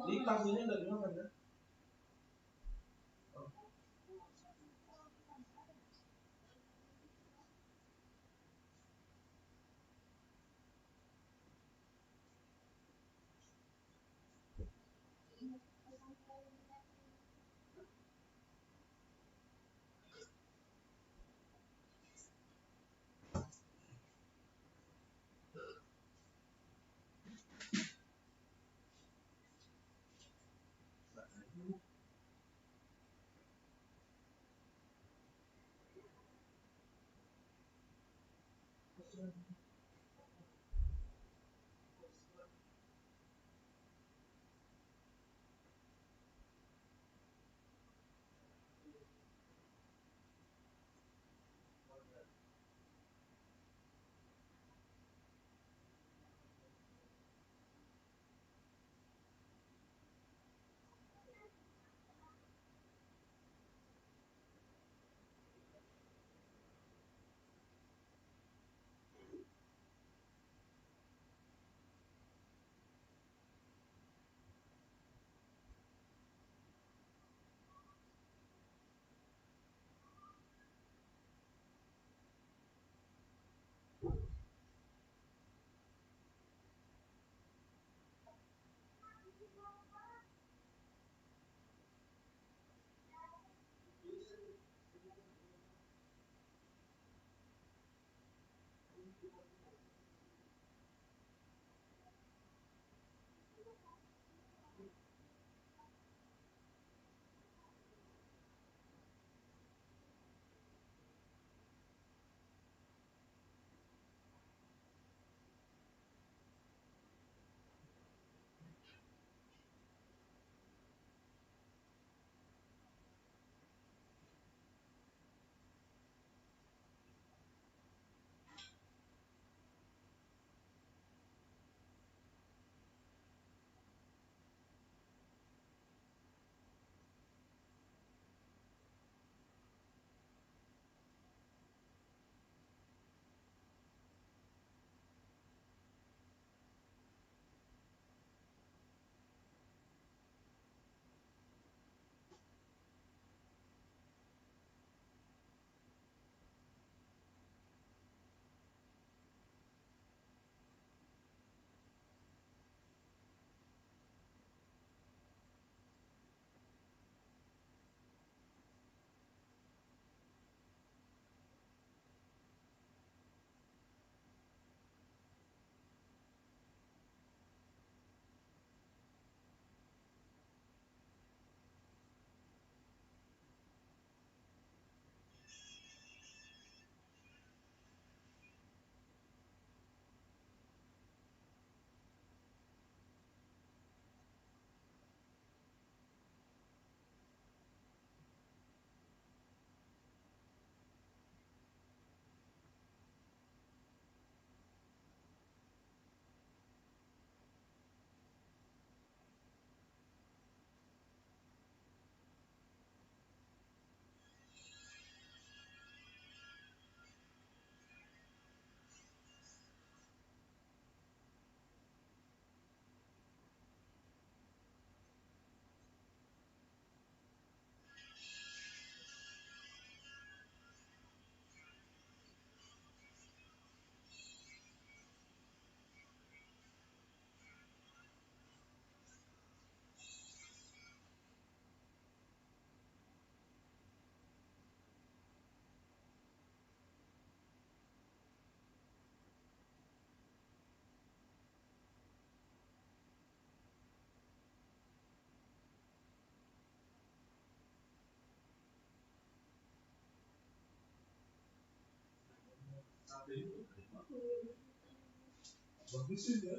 Ini pangkunya dari mana kan? Bagus sih ya.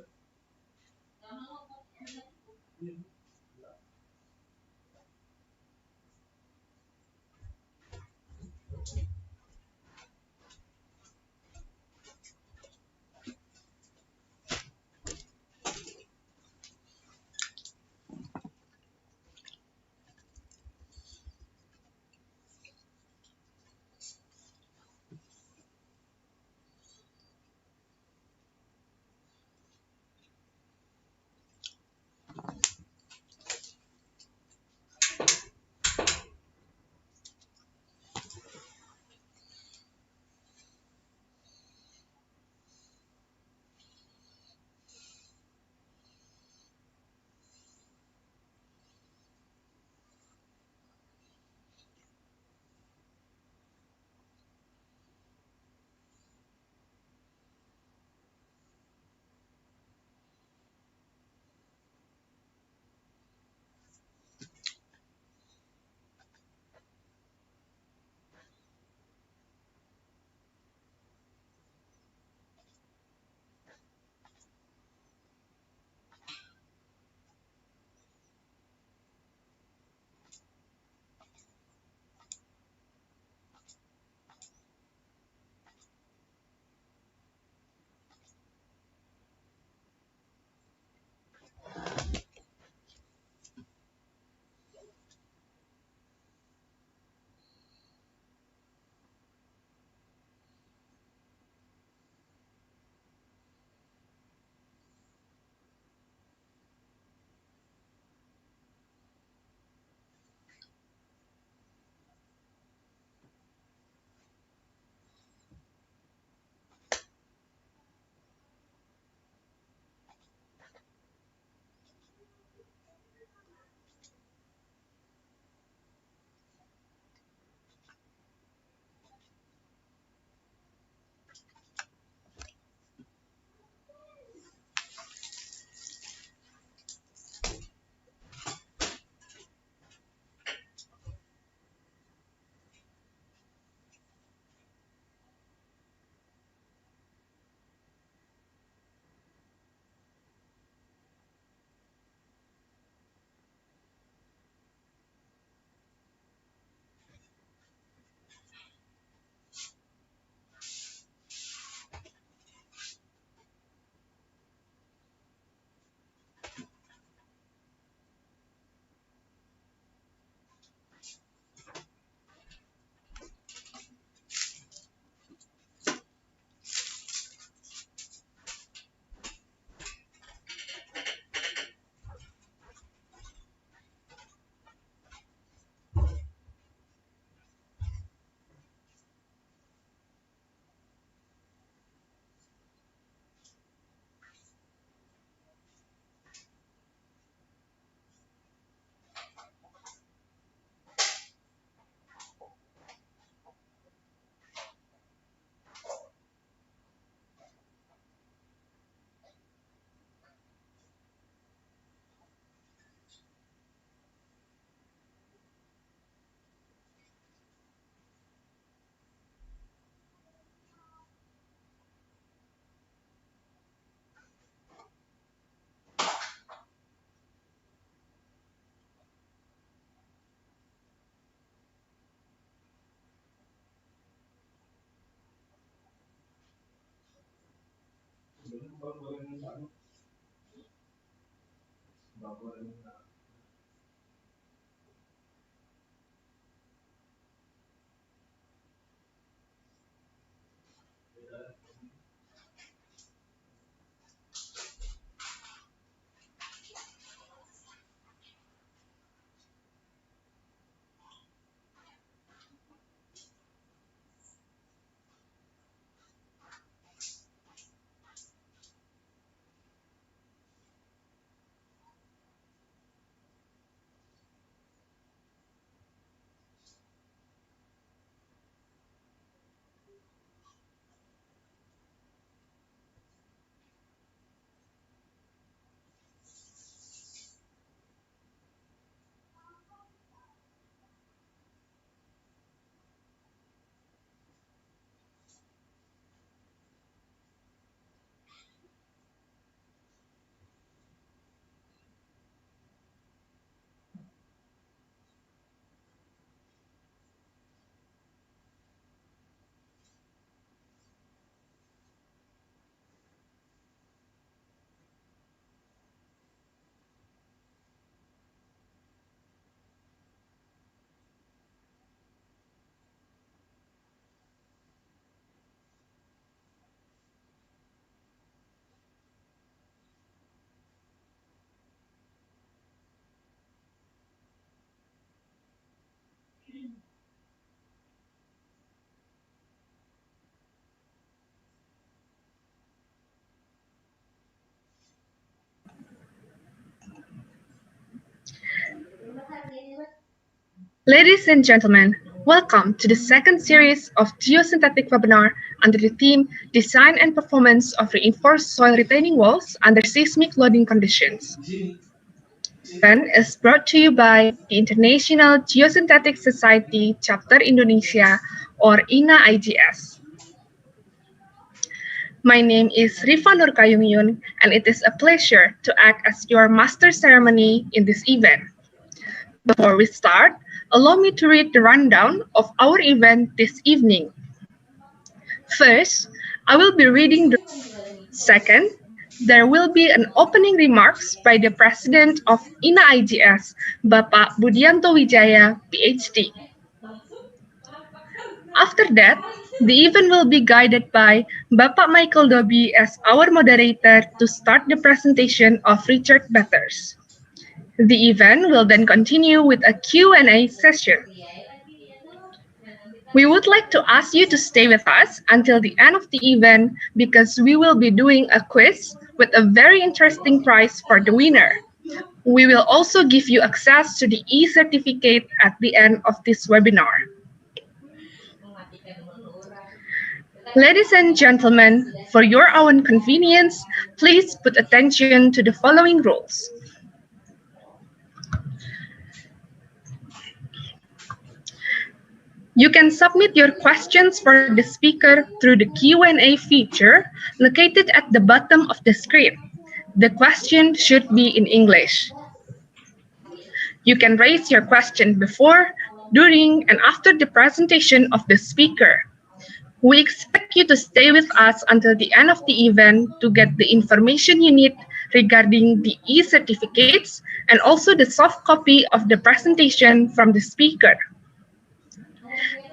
Ladies and gentlemen, welcome to the second series of geosynthetic webinar under the theme Design and Performance of Reinforced Soil Retaining Walls under Seismic Loading Conditions. Event is brought to you by the International Geosynthetic Society Chapter Indonesia or INA-IGS. My name is Rifa Nurkayungyun and it is a pleasure to act as your master ceremony in this event. Before we start, allow me to read the rundown of our event this evening. First, I will be reading the second, there will be an opening remarks by the President of INA-IGS, Bapak Budianto Wijaya, PhD. After that, the event will be guided by Bapak Michael Dobi as our moderator to start the presentation of Richard Batters. The event will then continue with a Q&A session. We would like to ask you to stay with us until the end of the event because we will be doing a quiz with a very interesting prize for the winner. We will also give you access to the e-certificate at the end of this webinar. Ladies and gentlemen, for your own convenience, please put attention to the following rules. You can submit your questions for the speaker through the Q&A feature located at the bottom of the screen. The question should be in English. You can raise your question before, during, and after the presentation of the speaker. We expect you to stay with us until the end of the event to get the information you need regarding the e-certificates and also the soft copy of the presentation from the speaker.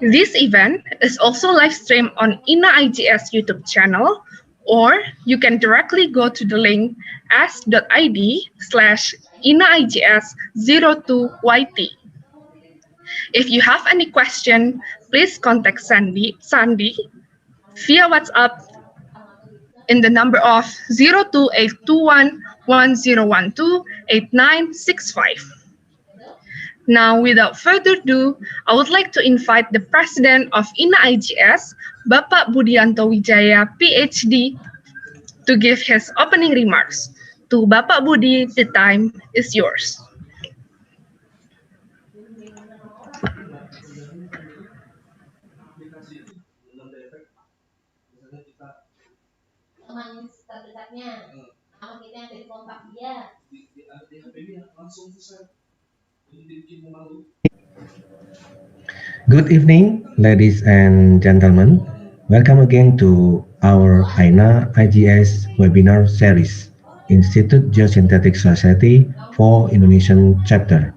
This event is also live streamed on INA-IGS YouTube channel, or you can directly go to the link s.id/INAIGS02YT. If you have any question, please contact Sandy via WhatsApp in the number of 0282110128965. Now, without further ado, I would like to invite the President of INA-IGS, Bapak Budianto Wijaya, PhD, to give his opening remarks. To Bapak Budi, the time is yours. Good evening, ladies and gentlemen. Welcome again to our INA IGS webinar series, Institute Geosynthetic Society for Indonesian Chapter.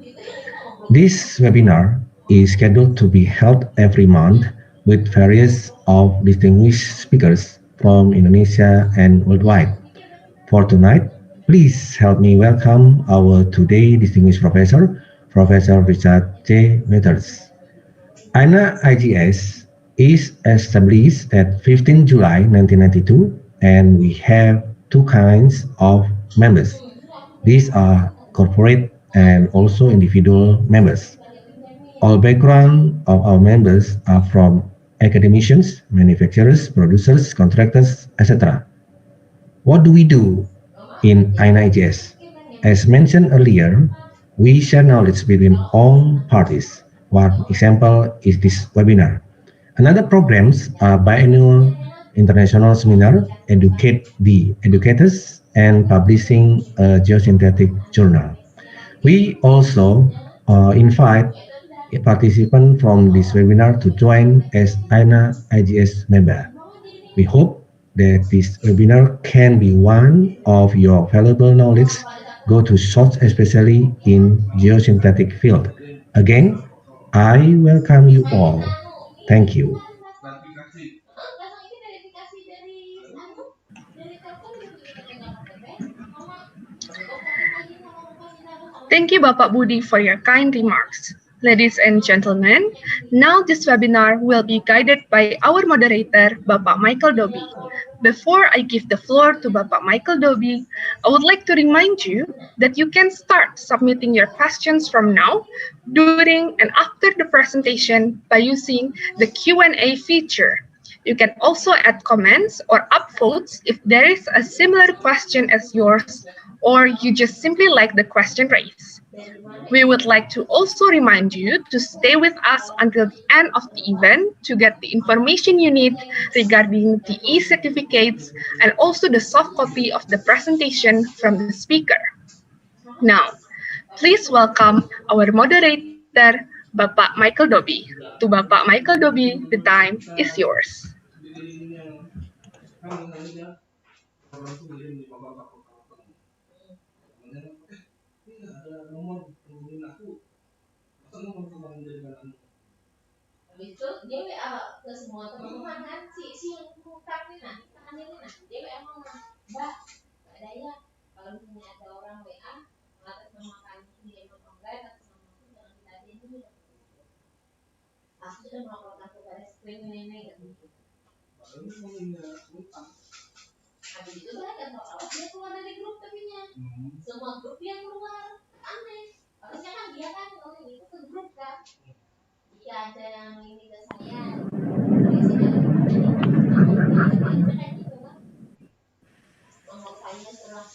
This webinar is scheduled to be held every month with various of distinguished speakers from Indonesia and worldwide. For tonight, please help me welcome our today distinguished professor, Professor Richard J. Mathers. INA IGS is established at 15 July 1992, and we have two kinds of members. These are corporate and also individual members. All background of our members are from academicians, manufacturers, producers, contractors, etc. What do we do in INA IGS? As mentioned earlier, we share knowledge between all parties. One example is this webinar. Another programs are biannual international seminar, educate the educators, and publishing a geosynthetic journal. We also invite a participant from this webinar to join as INA IGS member. We hope that this webinar can be one of your valuable knowledge go to source, especially in geosynthetic field. Again, I welcome you all. Thank you. Thank you, Bapak Budi, for your kind remarks. Ladies and gentlemen, now this webinar will be guided by our moderator, Bapak Michael Dobi. Before I give the floor to Bapak Michael Dobi, I would like to remind you that you can start submitting your questions from now, during, and after the presentation by using the Q&A feature. You can also add comments or upvotes if there is a similar question as yours, or you just simply like the question raised. We would like to also remind you to stay with us until the end of the event to get the information you need regarding the e-certificates and also the soft copy of the presentation from the speaker. Now, please welcome our moderator, Bapak Michael Dobi. To Bapak Michael Dobi, the time is yours. Habis itu dia WA ke semua teman-teman kan si yang ngungkap nih nah tangan ini nah dia WA mama mbak nggak ada ya kalau misalnya ada orang WA mengatasnamakan ini emang enggak atasnamakan jangan diladenin dulu aku sudah melaporkan kepada screen nenek gitu habis itu saya kan tahu dia keluar dari grup tapinya semua grup yang keluar aneh harusnya kan dia kan kalau itu ke grup kan jika ada yang ini ke saya kayak gitu kan nomor saya setelah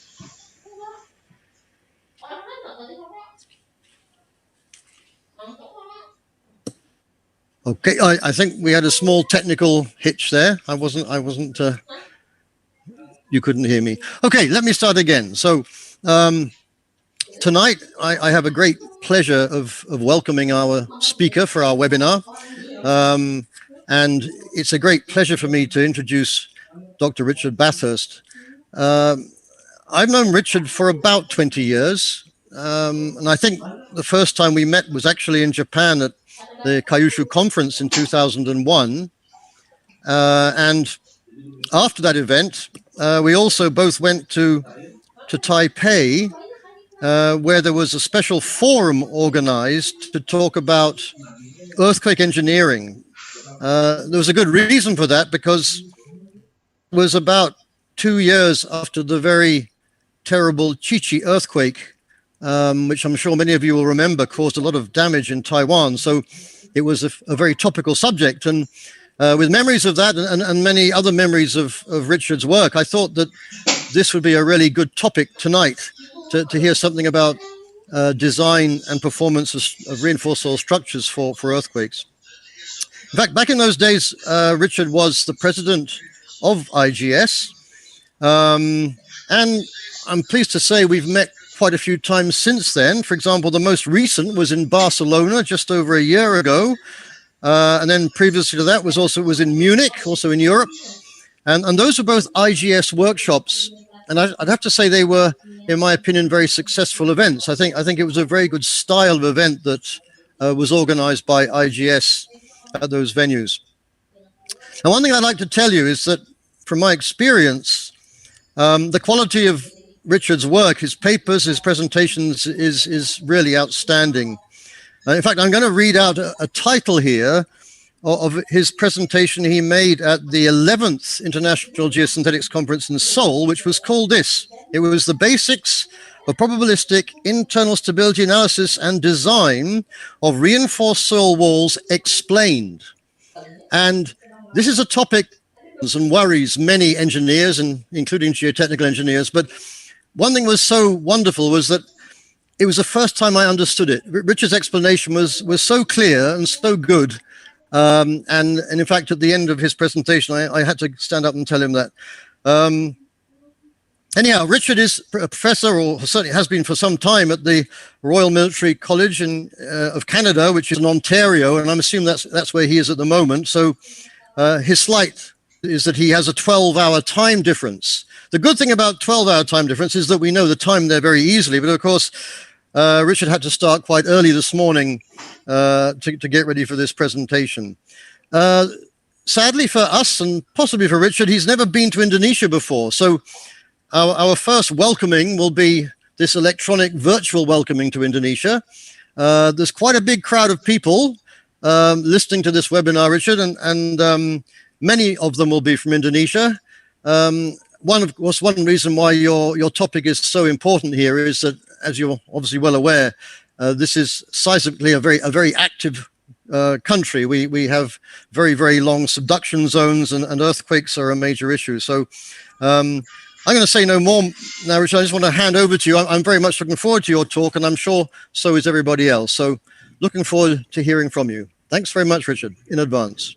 orang kan nggak ngerti apa Okay, I think we had a small technical hitch there. I wasn't, you couldn't hear me. Okay, let me start again. So tonight, I have a great pleasure of welcoming our speaker for our webinar. And it's a great pleasure for me to introduce Dr. Richard Bathurst. I've known Richard for about 20 years. And I think the first time we met was actually in Japan at the Kyushu conference in 2001. And after that event, we also both went to Taipei, where there was a special forum organized to talk about earthquake engineering. There was a good reason for that because it was about 2 years after the very terrible Chichi earthquake, which I'm sure many of you will remember caused a lot of damage in Taiwan. So it was a very topical subject. And with memories of that and many other memories of Richard's work, I thought that this would be a really good topic tonight to hear something about design and performance of reinforced soil structures for earthquakes. In fact, back in those days, Richard was the president of IGS. And I'm pleased to say we've met quite a few times since then. For example, the most recent was in Barcelona just over a year ago. And then previously to that was in Munich, also in Europe. And those were both IGS workshops. And I'd have to say they were, in my opinion, very successful events. I think it was a very good style of event that was organized by IGS at those venues. And one thing I'd like to tell you is that from my experience, the quality of Richard's work, his papers, his presentations is really outstanding. In fact, I'm going to read out a title here of his presentation he made at the 11th International Geosynthetics Conference in Seoul, which was called this. It was the basics of probabilistic internal stability analysis and design of reinforced soil walls explained. And this is a topic and worries many engineers, and including geotechnical engineers. But one thing was so wonderful was that it was the first time I understood it. Richard's explanation was so clear and so good. And in fact, at the end of his presentation, I had to stand up and tell him that. Anyhow, Richard is a professor, or certainly has been for some time, at the Royal Military College of Canada, which is in Ontario, and I'm assuming that's where he is at the moment. So his slight is that he has a 12-hour time difference. The good thing about 12-hour time difference is that we know the time there very easily, but of course, Richard had to start quite early this morning to get ready for this presentation. Sadly for us, and possibly for Richard, he's never been to Indonesia before. So our first welcoming will be this electronic virtual welcoming to Indonesia. There's quite a big crowd of people listening to this webinar, Richard, and many of them will be from Indonesia. One reason why your topic is so important here is that, as you're obviously well aware, this is seismically a very active country. We have very, very long subduction zones, and earthquakes are a major issue. So I'm going to say no more now, Richard. I just want to hand over to you. I'm very much looking forward to your talk, and I'm sure so is everybody else. So looking forward to hearing from you. Thanks very much, Richard, in advance.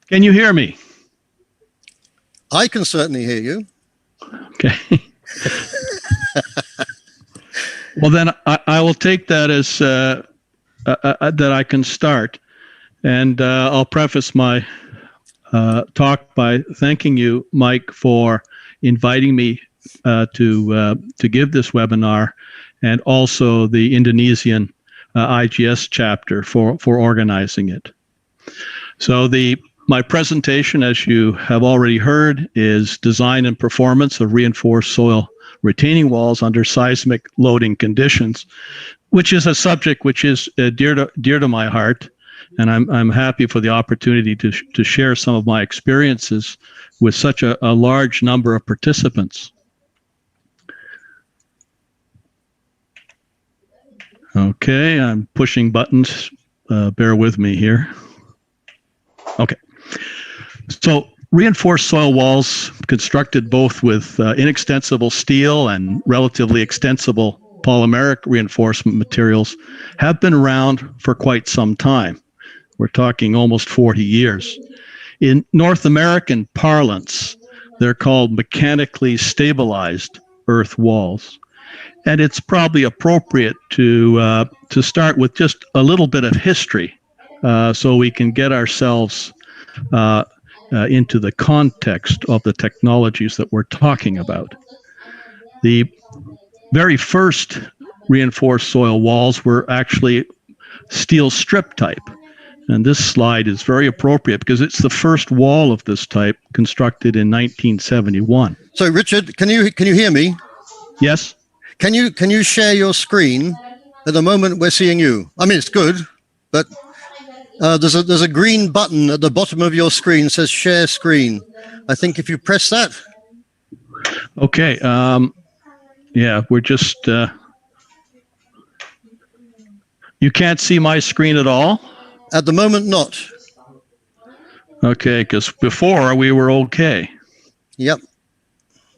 Can you hear me? I can certainly hear you. Okay. Well, then I will take that as that I can start. And I'll preface my talk by thanking you, Mike, for inviting me to give this webinar, and also the Indonesian IGS chapter for organizing it. So my presentation, as you have already heard, is design and performance of reinforced soil retaining walls under seismic loading conditions, which is a subject which is dear to my heart. And I'm happy for the opportunity to share some of my experiences with such a large number of participants. Okay, I'm pushing buttons. Bear with me here. Okay. So reinforced soil walls, constructed both with inextensible steel and relatively extensible polymeric reinforcement materials, have been around for quite some time. We're talking almost 40 years. In North American parlance, they're called mechanically stabilized earth walls. And it's probably appropriate to start with just a little bit of history so we can get ourselves into the context of the technologies that we're talking about. The very first reinforced soil walls were actually steel strip type. And this slide is very appropriate because it's the first wall of this type constructed in 1971. So, Richard, can you hear me? Yes. Can you share your screen? At the moment, we're seeing you. I mean, it's good, but there's a green button at the bottom of your screen that says share screen. I think if you press that. Okay. Yeah, we're just. You can't see my screen at all? At the moment, not. Okay, because before we were okay. Yep.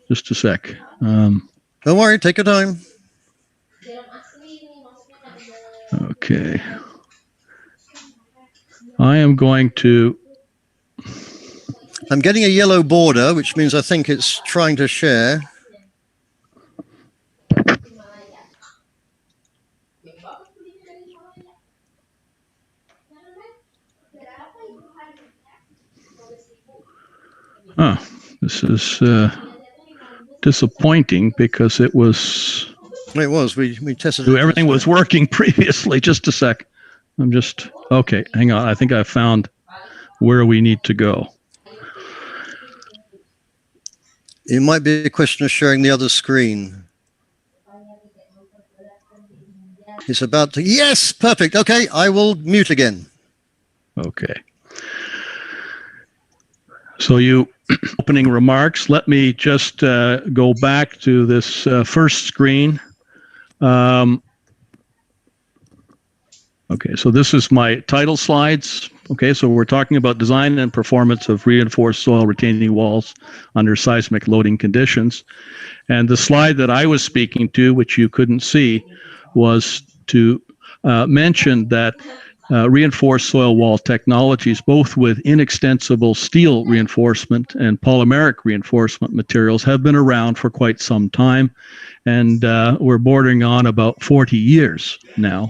Just a sec. Don't worry, take your time. Okay. I am going to. I'm getting a yellow border, which means I think it's trying to share. Oh, this is disappointing because it was. It was. We tested it. Everything was working previously. Just a sec. Okay, hang on. I think I found where we need to go. It might be a question of sharing the other screen. It's about to. Yes, perfect. Okay, I will mute again. Okay. So opening remarks. Let me just go back to this first screen. Okay, so this is my title slides. Okay, so we're talking about design and performance of reinforced soil retaining walls under seismic loading conditions. And the slide that I was speaking to, which you couldn't see, was to mention that reinforced soil wall technologies, both with inextensible steel reinforcement and polymeric reinforcement materials, have been around for quite some time, and we're bordering on about 40 years now.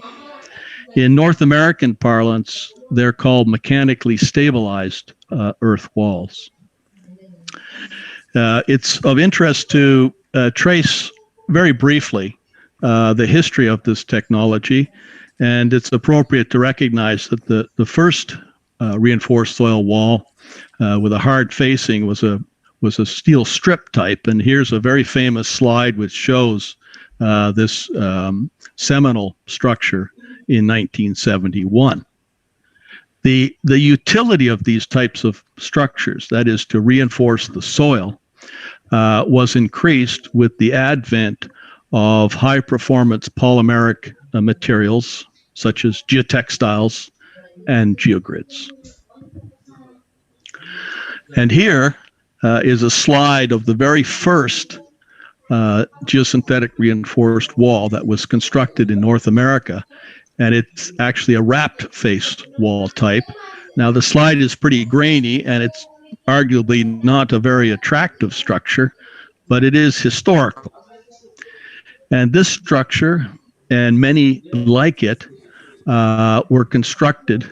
In North American parlance, they're called mechanically stabilized earth walls. It's of interest to trace very briefly the history of this technology, and it's appropriate to recognize that the first reinforced soil wall with a hard facing was a steel strip type, and here's a very famous slide which shows this seminal structure in 1971. The utility of these types of structures, that is to reinforce the soil, was increased with the advent of high-performance polymeric materials such as geotextiles and geogrids. And here is a slide of the very first geosynthetic reinforced wall that was constructed in North America, and it's actually a wrapped face wall type. Now the slide is pretty grainy, and it's arguably not a very attractive structure, but it is historical. And this structure, and many like it, were constructed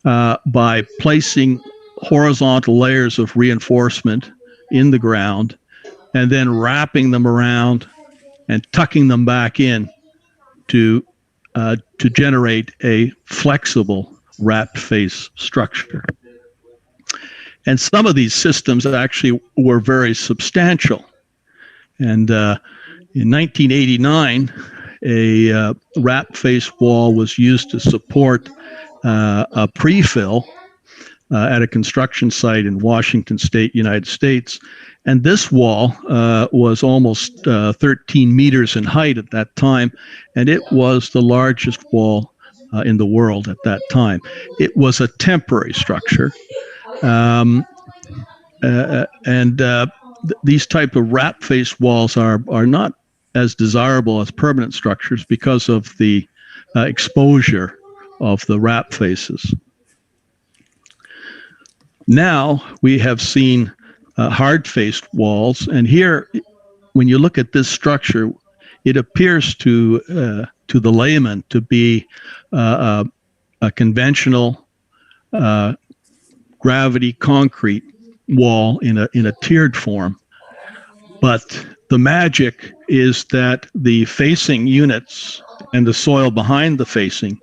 by placing horizontal layers of reinforcement in the ground and then wrapping them around and tucking them back in to generate a flexible wrapped face structure. And some of these systems actually were very substantial. And in 1989, a wrap face wall was used to support a prefill at a construction site in Washington State, United States. And this wall was almost 13 meters in height at that time, and it was the largest wall in the world at that time. It was a temporary structure, these type of wrap face walls are not as desirable as permanent structures because of the exposure of the wrap faces. Now we have seen hard-faced walls, and here, when you look at this structure, it appears to the layman to be a conventional gravity concrete wall in a tiered form. But the magic is that the facing units and the soil behind the facing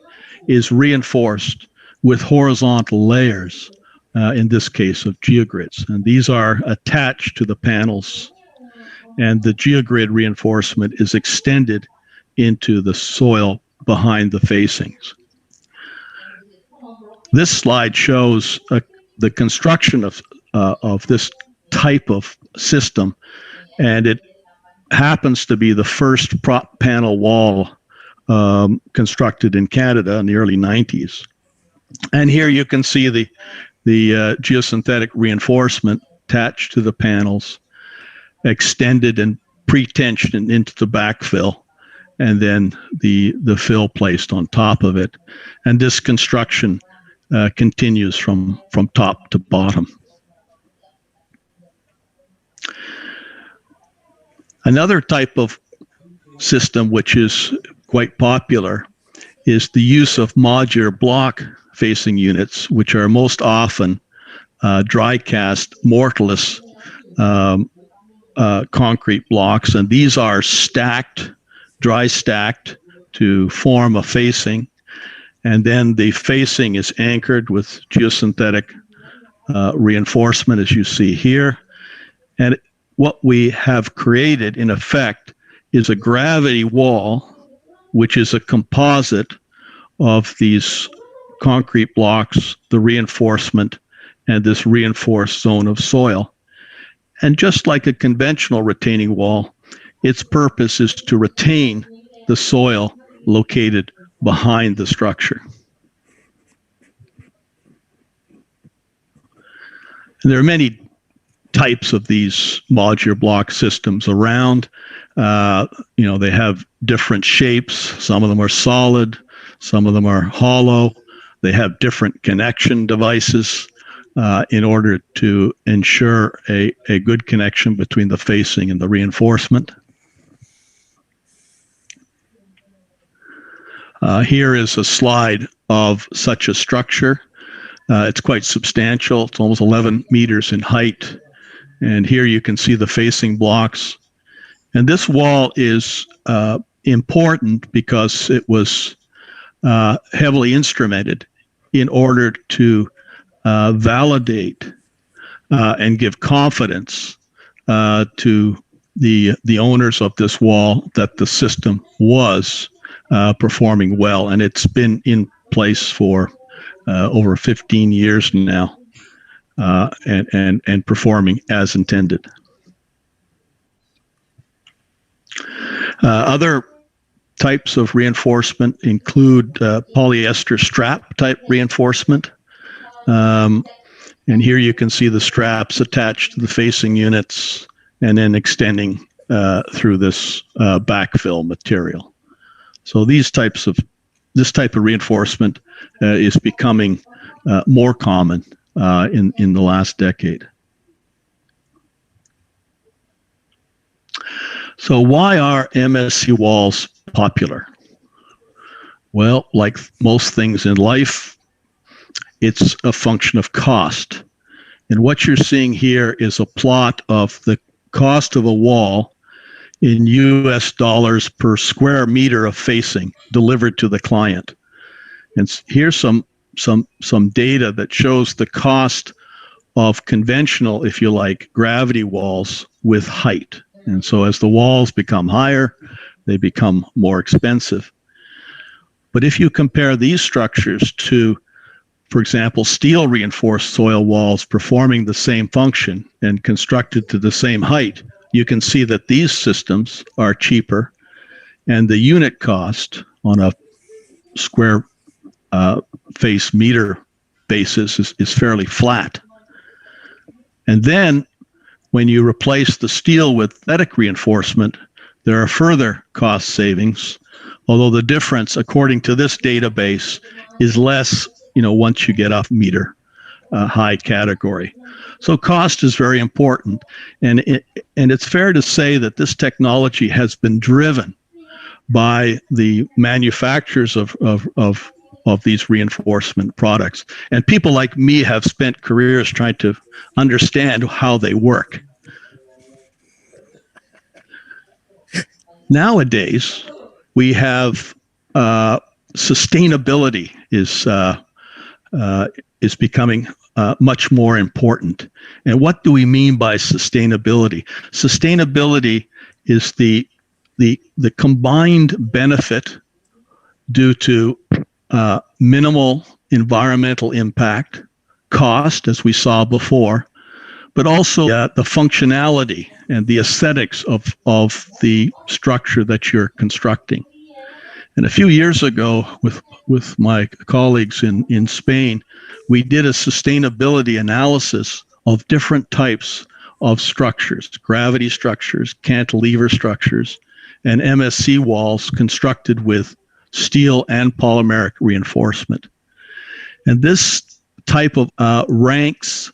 is reinforced with horizontal layers, in this case of geogrids. And these are attached to the panels, and the geogrid reinforcement is extended into the soil behind the facings. This slide shows the construction of this type of system, and it happens to be the first prop panel wall constructed in Canada in the early 90s. And here you can see the geosynthetic reinforcement attached to the panels, extended and pre-tensioned into the backfill, and then the fill placed on top of it. And this construction continues from top to bottom. Another type of system which is quite popular is the use of modular block facing units, which are most often dry cast mortarless concrete blocks, and these are stacked, dry stacked to form a facing, and then the facing is anchored with geosynthetic reinforcement, as you see here. And what we have created, in effect, is a gravity wall, which is a composite of these concrete blocks, the reinforcement, and this reinforced zone of soil. And just like a conventional retaining wall, its purpose is to retain the soil located behind the structure. And there are many types of these modular block systems around. They have different shapes. Some of them are solid, some of them are hollow. They have different connection devices in order to ensure a good connection between the facing and the reinforcement. Here is a slide of such a structure. It's quite substantial. It's almost 11 meters in height. And here you can see the facing blocks. And this wall is important because it was heavily instrumented in order to validate and give confidence to the owners of this wall that the system was performing well. And it's been in place for over 15 years now, and performing as intended. Other types of reinforcement include polyester strap type reinforcement. And here you can see the straps attached to the facing units and then extending through this backfill material. So this type of reinforcement is becoming more common in the last decade. So why are MSC walls popular? Well, like most things in life, it's a function of cost. And what you're seeing here is a plot of the cost of a wall in US dollars per square meter of facing delivered to the client. And here's some data that shows the cost of conventional, if you like, gravity walls with height. And so as the walls become higher, they become more expensive. But if you compare these structures to, for example, steel reinforced soil walls performing the same function and constructed to the same height, you can see that these systems are cheaper, and the unit cost on a square face meter basis is fairly flat. And then when you replace the steel with synthetic reinforcement, there are further cost savings, although the difference, according to this database, is less, once you get off meter high category. So cost is very important, and it's fair to say that this technology has been driven by the manufacturers of these reinforcement products. And people like me have spent careers trying to understand how they work. Nowadays, we have sustainability is becoming much more important. And what do we mean by sustainability? Sustainability is the combined benefit due to minimal environmental impact, cost, as we saw before, but also the functionality and the aesthetics of the structure that you're constructing. And a few years ago, with my colleagues in Spain, we did a sustainability analysis of different types of structures, gravity structures, cantilever structures, and MSC walls constructed with steel and polymeric reinforcement. And this type of ranks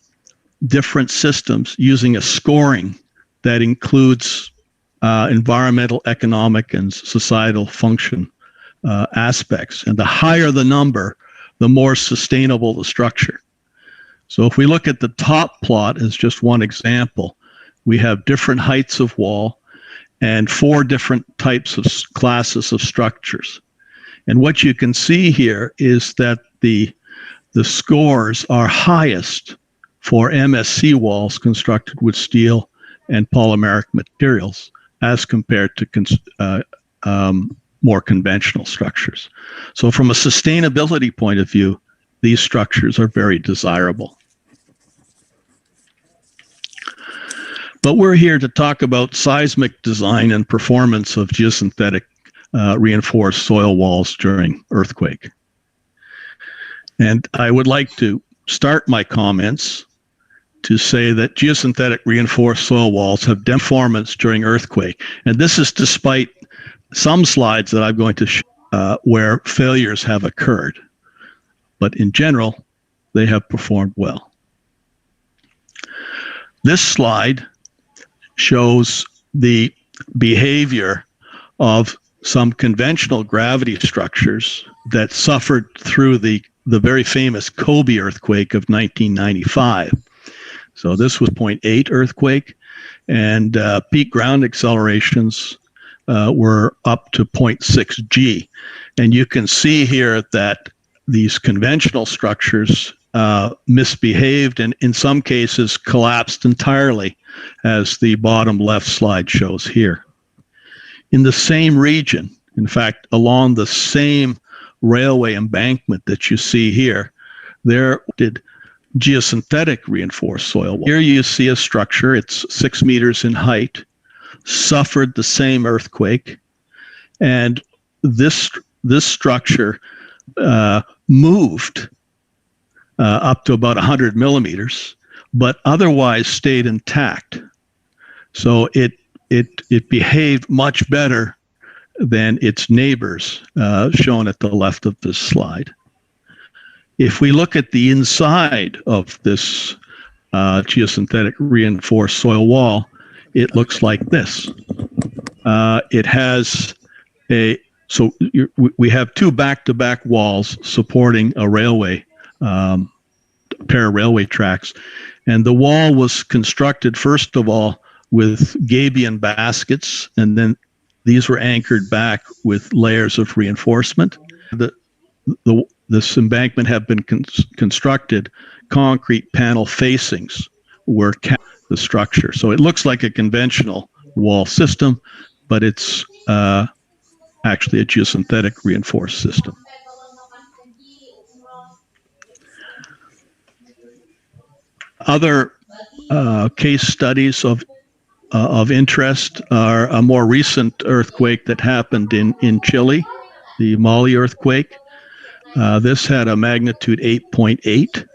different systems using a scoring that includes environmental, economic, and societal function aspects. And the higher the number, the more sustainable the structure. So if we look at the top plot as just one example, we have different heights of wall and 4 different types of classes of structures. And what you can see here is that the scores are highest for MSC walls constructed with steel and polymeric materials as compared to more conventional structures. So from a sustainability point of view, these structures are very desirable. But we're here to talk about seismic design and performance of geosynthetic reinforced soil walls during earthquake. And I would like to start my comments to say that geosynthetic reinforced soil walls have deformance during earthquake. And this is despite some slides that I'm going to show where failures have occurred. But in general, they have performed well. This slide shows the behavior of some conventional gravity structures that suffered through the very famous Kobe earthquake of 1995. So this was 0.8 earthquake, and peak ground accelerations were up to 0.6 G. And you can see here that these conventional structures misbehaved and in some cases collapsed entirely, as the bottom left slide shows here. In the same region, in fact, along the same railway embankment that you see here, there did geosynthetic reinforced soil wall. Here you see a structure, it's 6 meters in height, suffered the same earthquake, and this structure moved up to about 100 millimeters, but otherwise stayed intact. So it behaved much better than its neighbors, shown at the left of this slide. If we look at the inside of this geosynthetic reinforced soil wall, it looks like this. It has we have 2 back-to-back walls supporting a railway, pair of railway tracks. And the wall was constructed, first of all, with gabion baskets, and then these were anchored back with layers of reinforcement. This embankment had been constructed, concrete panel facings were the structure. So it looks like a conventional wall system, but it's actually a geosynthetic reinforced system. Other case studies of interest are a more recent earthquake that happened in Chile, the Mali earthquake. This had a magnitude 8.8.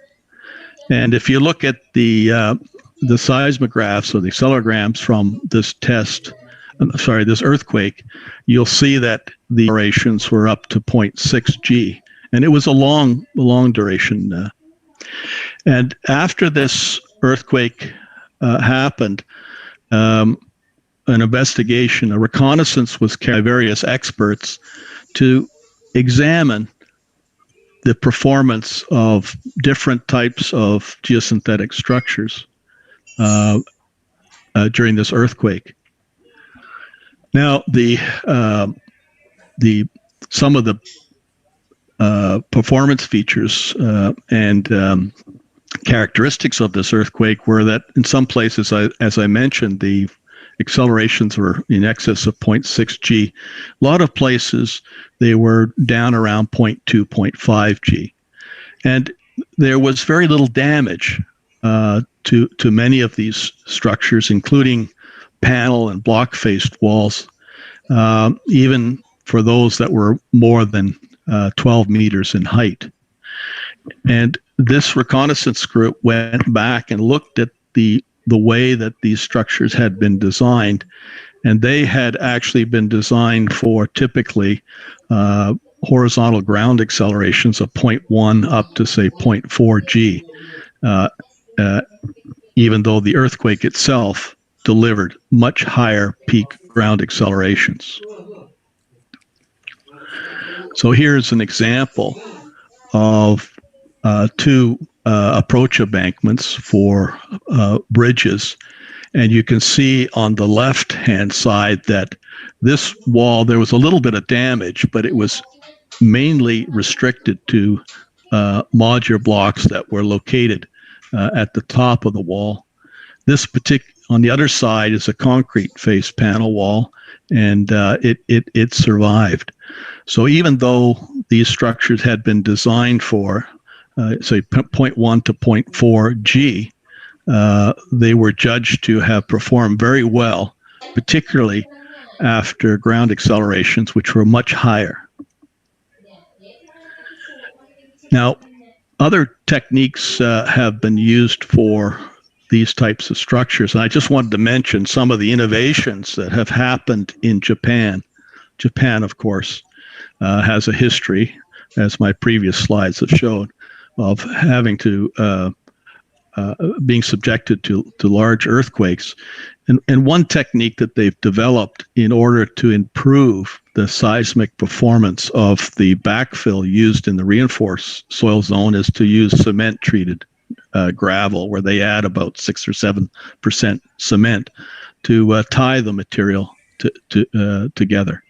And if you look at the seismographs or the accelegrams from this this earthquake, you'll see that the durations were up to 0.6 G. And it was a long duration. And after this earthquake happened, an investigation, a reconnaissance was carried by various experts to examine the performance of different types of geosynthetic structures during this earthquake. Now, some of the performance features and characteristics of this earthquake were that in some places, as I mentioned, the accelerations were in excess of 0.6 G. A lot of places, they were down around 0.2, 0.5 G. And there was very little damage to many of these structures, including panel and block-faced walls, even for those that were more than 12 meters in height. And this reconnaissance group went back and looked at the way that these structures had been designed, and they had actually been designed for typically horizontal ground accelerations of 0.1 up to, say, 0.4 G, even though the earthquake itself delivered much higher peak ground accelerations. So here's an example of 2 approach embankments for bridges. And you can see on the left-hand side that this wall, there was a little bit of damage, but it was mainly restricted to modular blocks that were located at the top of the wall. On the other side is a concrete face panel wall, and it survived. So even though these structures had been designed for, say, 0.1 to 0.4 G, they were judged to have performed very well, particularly after ground accelerations, which were much higher. Now, other techniques have been used for these types of structures. And I just wanted to mention some of the innovations that have happened in Japan. Japan, of course, has a history, as my previous slides have shown, of having to being subjected to large earthquakes. And one technique that they've developed in order to improve the seismic performance of the backfill used in the reinforced soil zone is to use cement-treated gravel, where they add about 6 or 7% cement to tie the material together.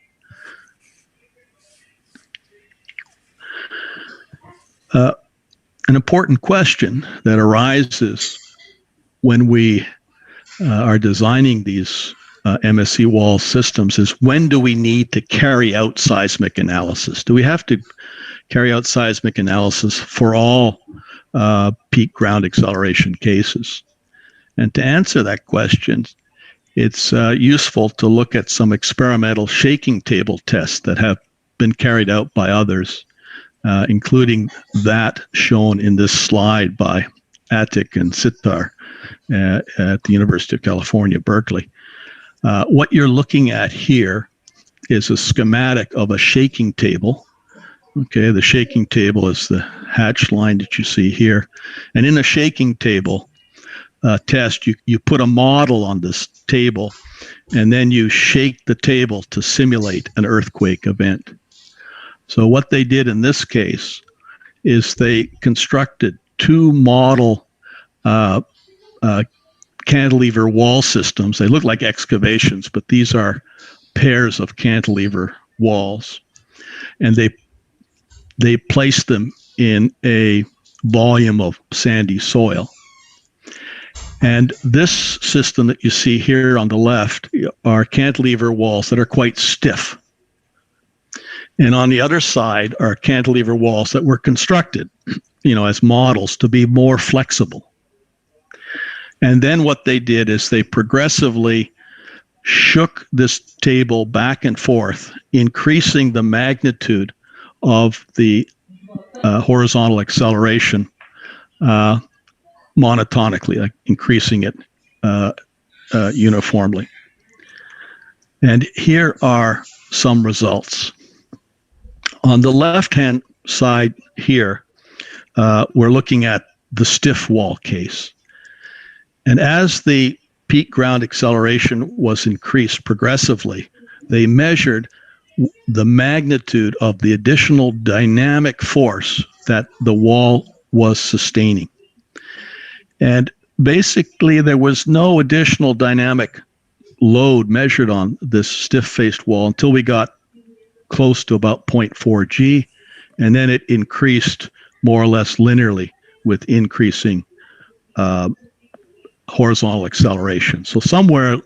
An important question that arises when we are designing these MSC wall systems is, when do we need to carry out seismic analysis? Do we have to carry out seismic analysis for all peak ground acceleration cases? And to answer that question, it's useful to look at some experimental shaking table tests that have been carried out by others, including that shown in this slide by Attic and Sitar at the University of California, Berkeley. What you're looking at here is a schematic of a shaking table. Okay, the shaking table is the hatched line that you see here. And in a shaking table test, you put a model on this table, and then you shake the table to simulate an earthquake event. So what they did in this case is they constructed two model cantilever wall systems. They look like excavations, but these are pairs of cantilever walls. And they placed them in a volume of sandy soil. And this system that you see here on the left are cantilever walls that are quite stiff. And on the other side are cantilever walls that were constructed, as models to be more flexible. And then what they did is they progressively shook this table back and forth, increasing the magnitude of the horizontal acceleration monotonically, like increasing it uniformly. And here are some results. On the left-hand side here, we're looking at the stiff wall case. And as the peak ground acceleration was increased progressively, they measured the magnitude of the additional dynamic force that the wall was sustaining. And basically, there was no additional dynamic load measured on this stiff-faced wall until we got close to about 0.4 G, and then it increased more or less linearly with increasing horizontal acceleration. So somewhere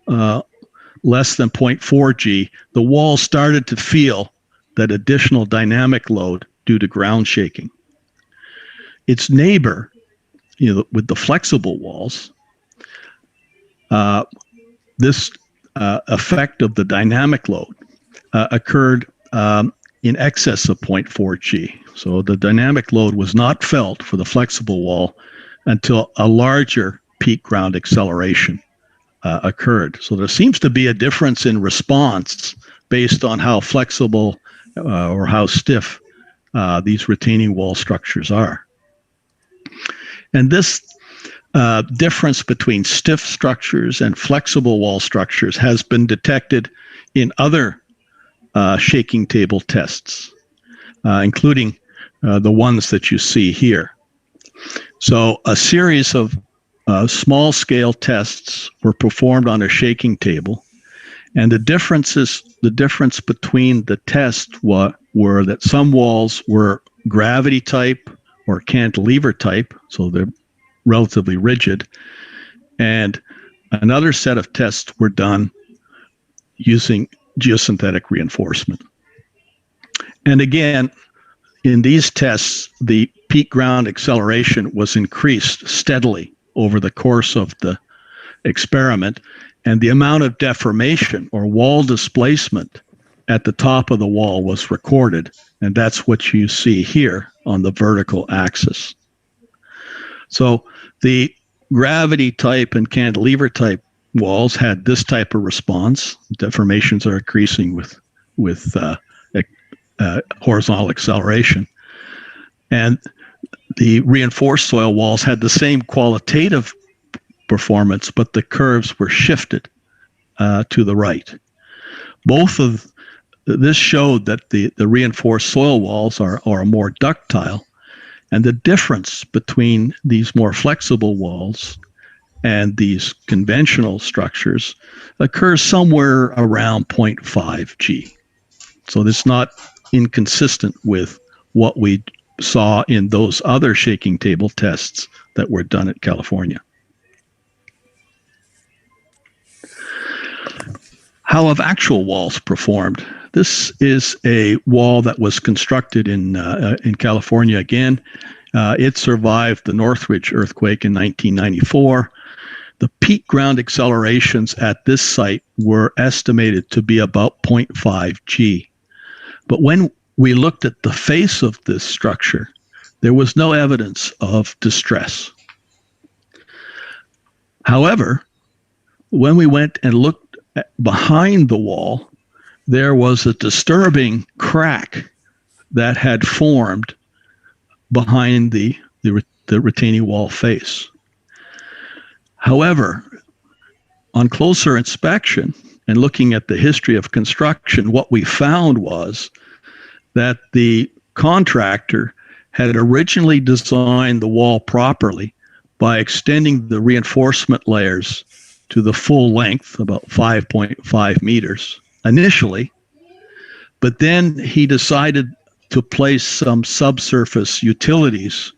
less than 0.4 G, the wall started to feel that additional dynamic load due to ground shaking. Its neighbor, with the flexible walls, this effect of the dynamic load occurred in excess of 0.4 G. So the dynamic load was not felt for the flexible wall until a larger peak ground acceleration occurred. So there seems to be a difference in response based on how flexible or how stiff these retaining wall structures are. And this difference between stiff structures and flexible wall structures has been detected in other shaking table tests, including the ones that you see here. So a series of small scale tests were performed on a shaking table, and the difference between the tests were that some walls were gravity type or cantilever type, so they're relatively rigid, and another set of tests were done using geosynthetic reinforcement. And again, in these tests, the peak ground acceleration was increased steadily over the course of the experiment, and the amount of deformation or wall displacement at the top of the wall was recorded, and that's what you see here on the vertical axis. So the gravity type and cantilever type walls had this type of response. Deformations are increasing with horizontal acceleration. And the reinforced soil walls had the same qualitative performance, but the curves were shifted to the right. Both of this showed that the reinforced soil walls are more ductile, and the difference between these more flexible walls and these conventional structures occurs somewhere around 0.5 G. So it's not inconsistent with what we saw in those other shaking table tests that were done at California. How have actual walls performed? This is a wall that was constructed in California again. It survived the Northridge earthquake in 1994. The peak ground accelerations at this site were estimated to be about 0.5 G. But when we looked at the face of this structure, there was no evidence of distress. However, when we went and looked behind the wall, there was a disturbing crack that had formed behind the retaining wall face. However, on closer inspection and looking at the history of construction, what we found was that the contractor had originally designed the wall properly by extending the reinforcement layers to the full length, about 5.5 meters initially, but then he decided to place some subsurface utilities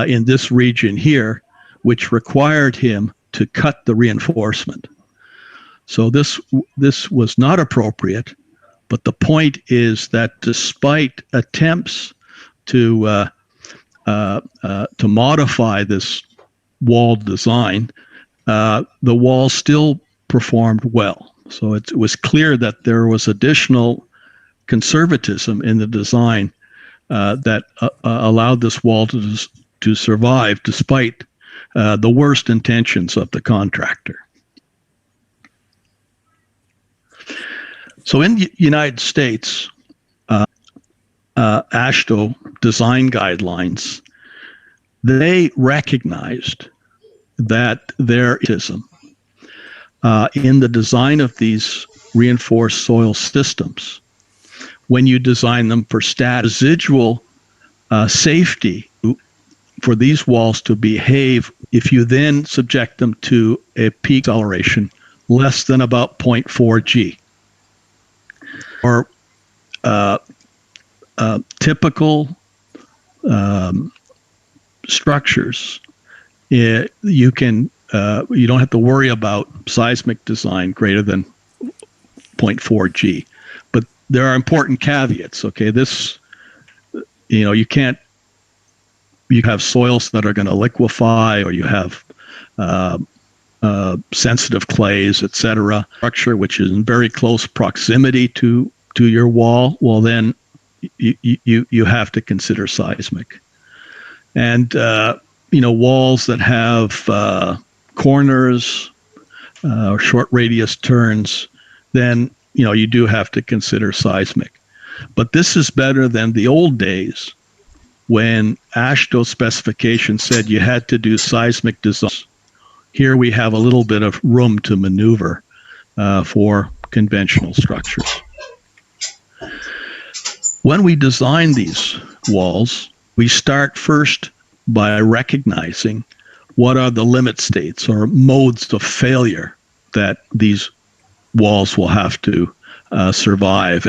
in this region here, which required him to cut the reinforcement. So this was not appropriate, but the point is that despite attempts to modify this wall design, the wall still performed well. So it was clear that there was additional conservatism in the design that allowed this wall to survive despite the worst intentions of the contractor. So in the United States, AASHTO design guidelines, they recognized that there is in the design of these reinforced soil systems, when you design them for residual safety for these walls to behave, if you then subject them to a peak acceleration less than about 0.4 G. Or typical structures, you don't have to worry about seismic design greater than 0.4 G. But there are important caveats. Okay, you have soils that are going to liquefy, or you have sensitive clays, etc. Structure which is in very close proximity to your wall. Well, then you have to consider seismic. And walls that have corners or short radius turns, then you do have to consider seismic. But this is better than the old days when AASHTO specification said you had to do seismic design. Here we have a little bit of room to maneuver for conventional structures. When we design these walls, we start first by recognizing what are the limit states or modes of failure that these walls will have to survive.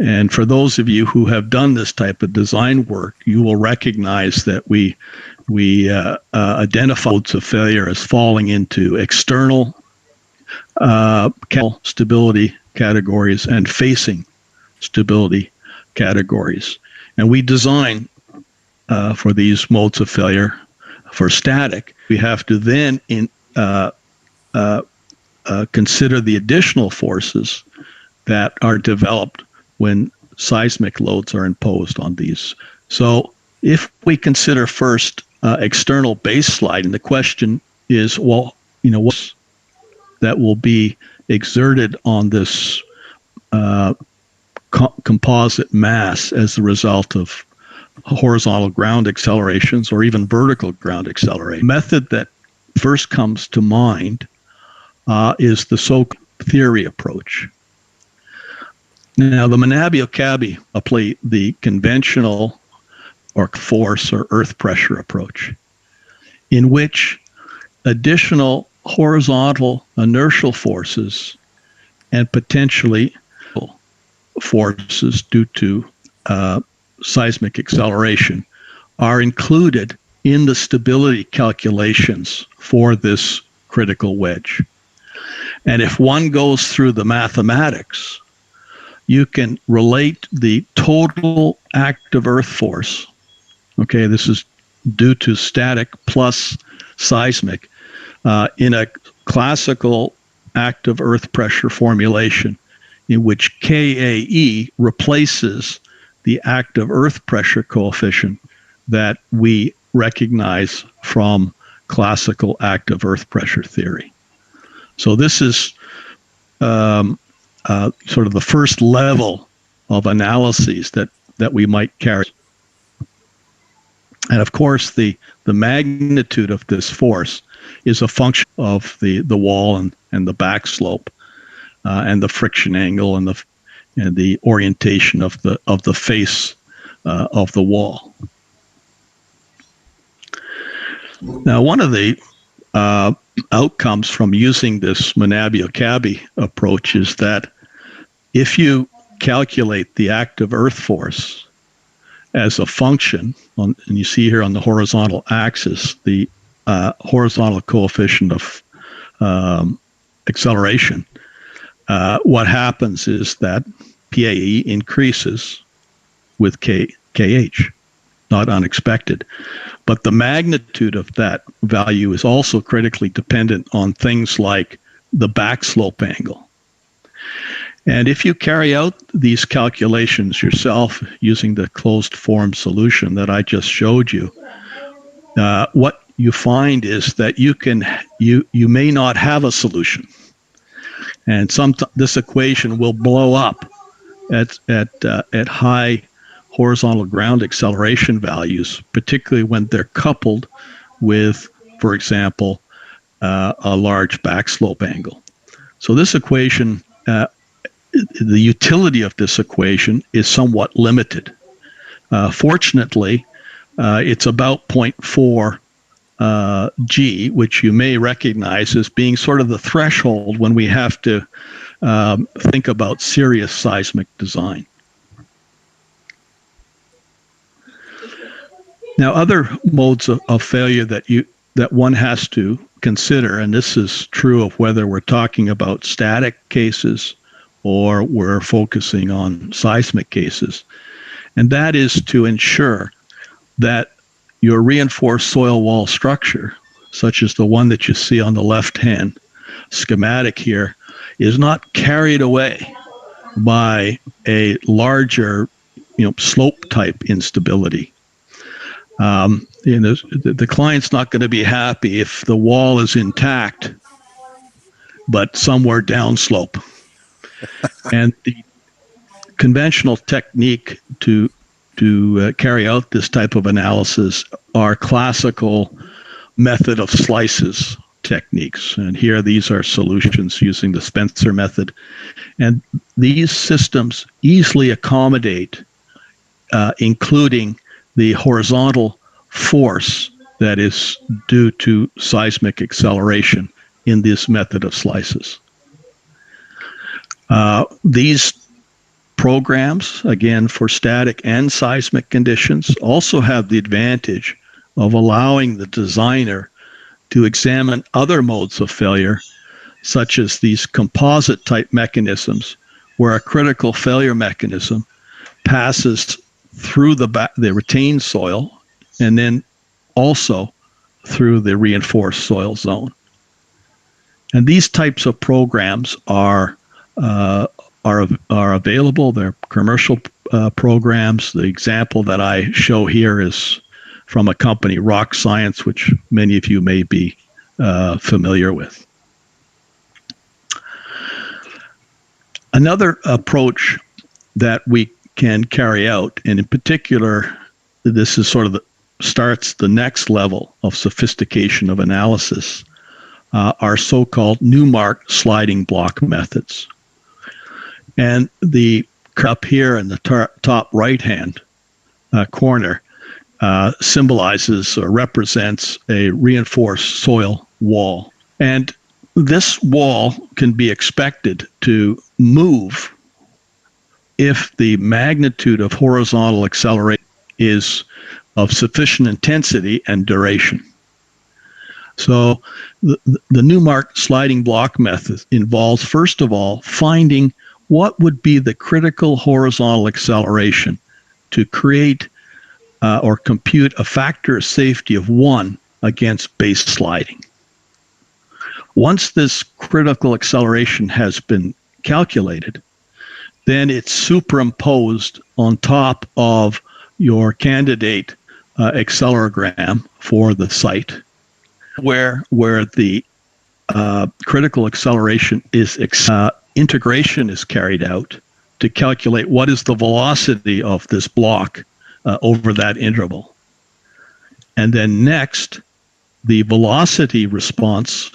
And for those of you who have done this type of design work, you will recognize that we identify modes of failure as falling into external stability categories and facing stability categories. And we design for these modes of failure for static. We have to then consider the additional forces that are developed when seismic loads are imposed on these. So if we consider first external base sliding, the question is, well, what's that will be exerted on this composite mass as a result of horizontal ground accelerations or even vertical ground acceleration. The method that first comes to mind is the so-called theory approach. Now, the Monabio-Cabby apply the conventional or force or earth pressure approach, in which additional horizontal inertial forces and potentially forces due to seismic acceleration are included in the stability calculations for this critical wedge. And if one goes through the mathematics, you can relate the total active earth force, okay, this is due to static plus seismic, in a classical active earth pressure formulation in which KAE replaces the active earth pressure coefficient that we recognize from classical active earth pressure theory. So this is sort of the first level of analyses that we might carry. And of course, the magnitude of this force is a function of the wall and the back slope, and the friction angle and the orientation of the face of the wall. Now, one of the outcomes from using this Monabio-Cabby approach is that if you calculate the active earth force as a function, and you see here on the horizontal axis, the horizontal coefficient of acceleration, what happens is that PAE increases with KH, not unexpected. But the magnitude of that value is also critically dependent on things like the back slope angle. And if you carry out these calculations yourself using the closed form solution that I just showed you, what you find is that you may not have a solution. And this equation will blow up at high horizontal ground acceleration values, particularly when they're coupled with, for example, a large back slope angle. So this equation, the utility of this equation is somewhat limited. Fortunately, it's about 0.4 G, which you may recognize as being sort of the threshold when we have to think about serious seismic design. Now, other modes of failure that one has to consider, and this is true of whether we're talking about static cases or we're focusing on seismic cases, and that is to ensure that your reinforced soil wall structure, such as the one that you see on the left-hand schematic here, is not carried away by a larger, slope-type instability. The client's not going to be happy if the wall is intact, but somewhere downslope. And the conventional technique to carry out this type of analysis are classical method of slices techniques. And here, these are solutions using the Spencer method. And these systems easily accommodate including the horizontal force that is due to seismic acceleration in this method of slices. These programs, again, for static and seismic conditions, also have the advantage of allowing the designer to examine other modes of failure, such as these composite type mechanisms, where a critical failure mechanism passes through the retained soil and then also through the reinforced soil zone. And these types of programs are available. They're commercial programs. The example that I show here is from a company, Rock Science, which many of you may be familiar with. Another approach that we can carry out, and in particular, this is sort of starts the next level of sophistication of analysis, are so-called Newmark sliding block methods. And the up here in the top right-hand corner symbolizes or represents a reinforced soil wall. And this wall can be expected to move if the magnitude of horizontal acceleration is of sufficient intensity and duration. So the Newmark sliding block method involves, first of all, finding what would be the critical horizontal acceleration to create or compute a factor of safety of 1 against base sliding. Once this critical acceleration has been calculated, then it's superimposed on top of your candidate accelerogram for the site, where the critical acceleration is integration is carried out to calculate what is the velocity of this block over that interval. And then next, the velocity response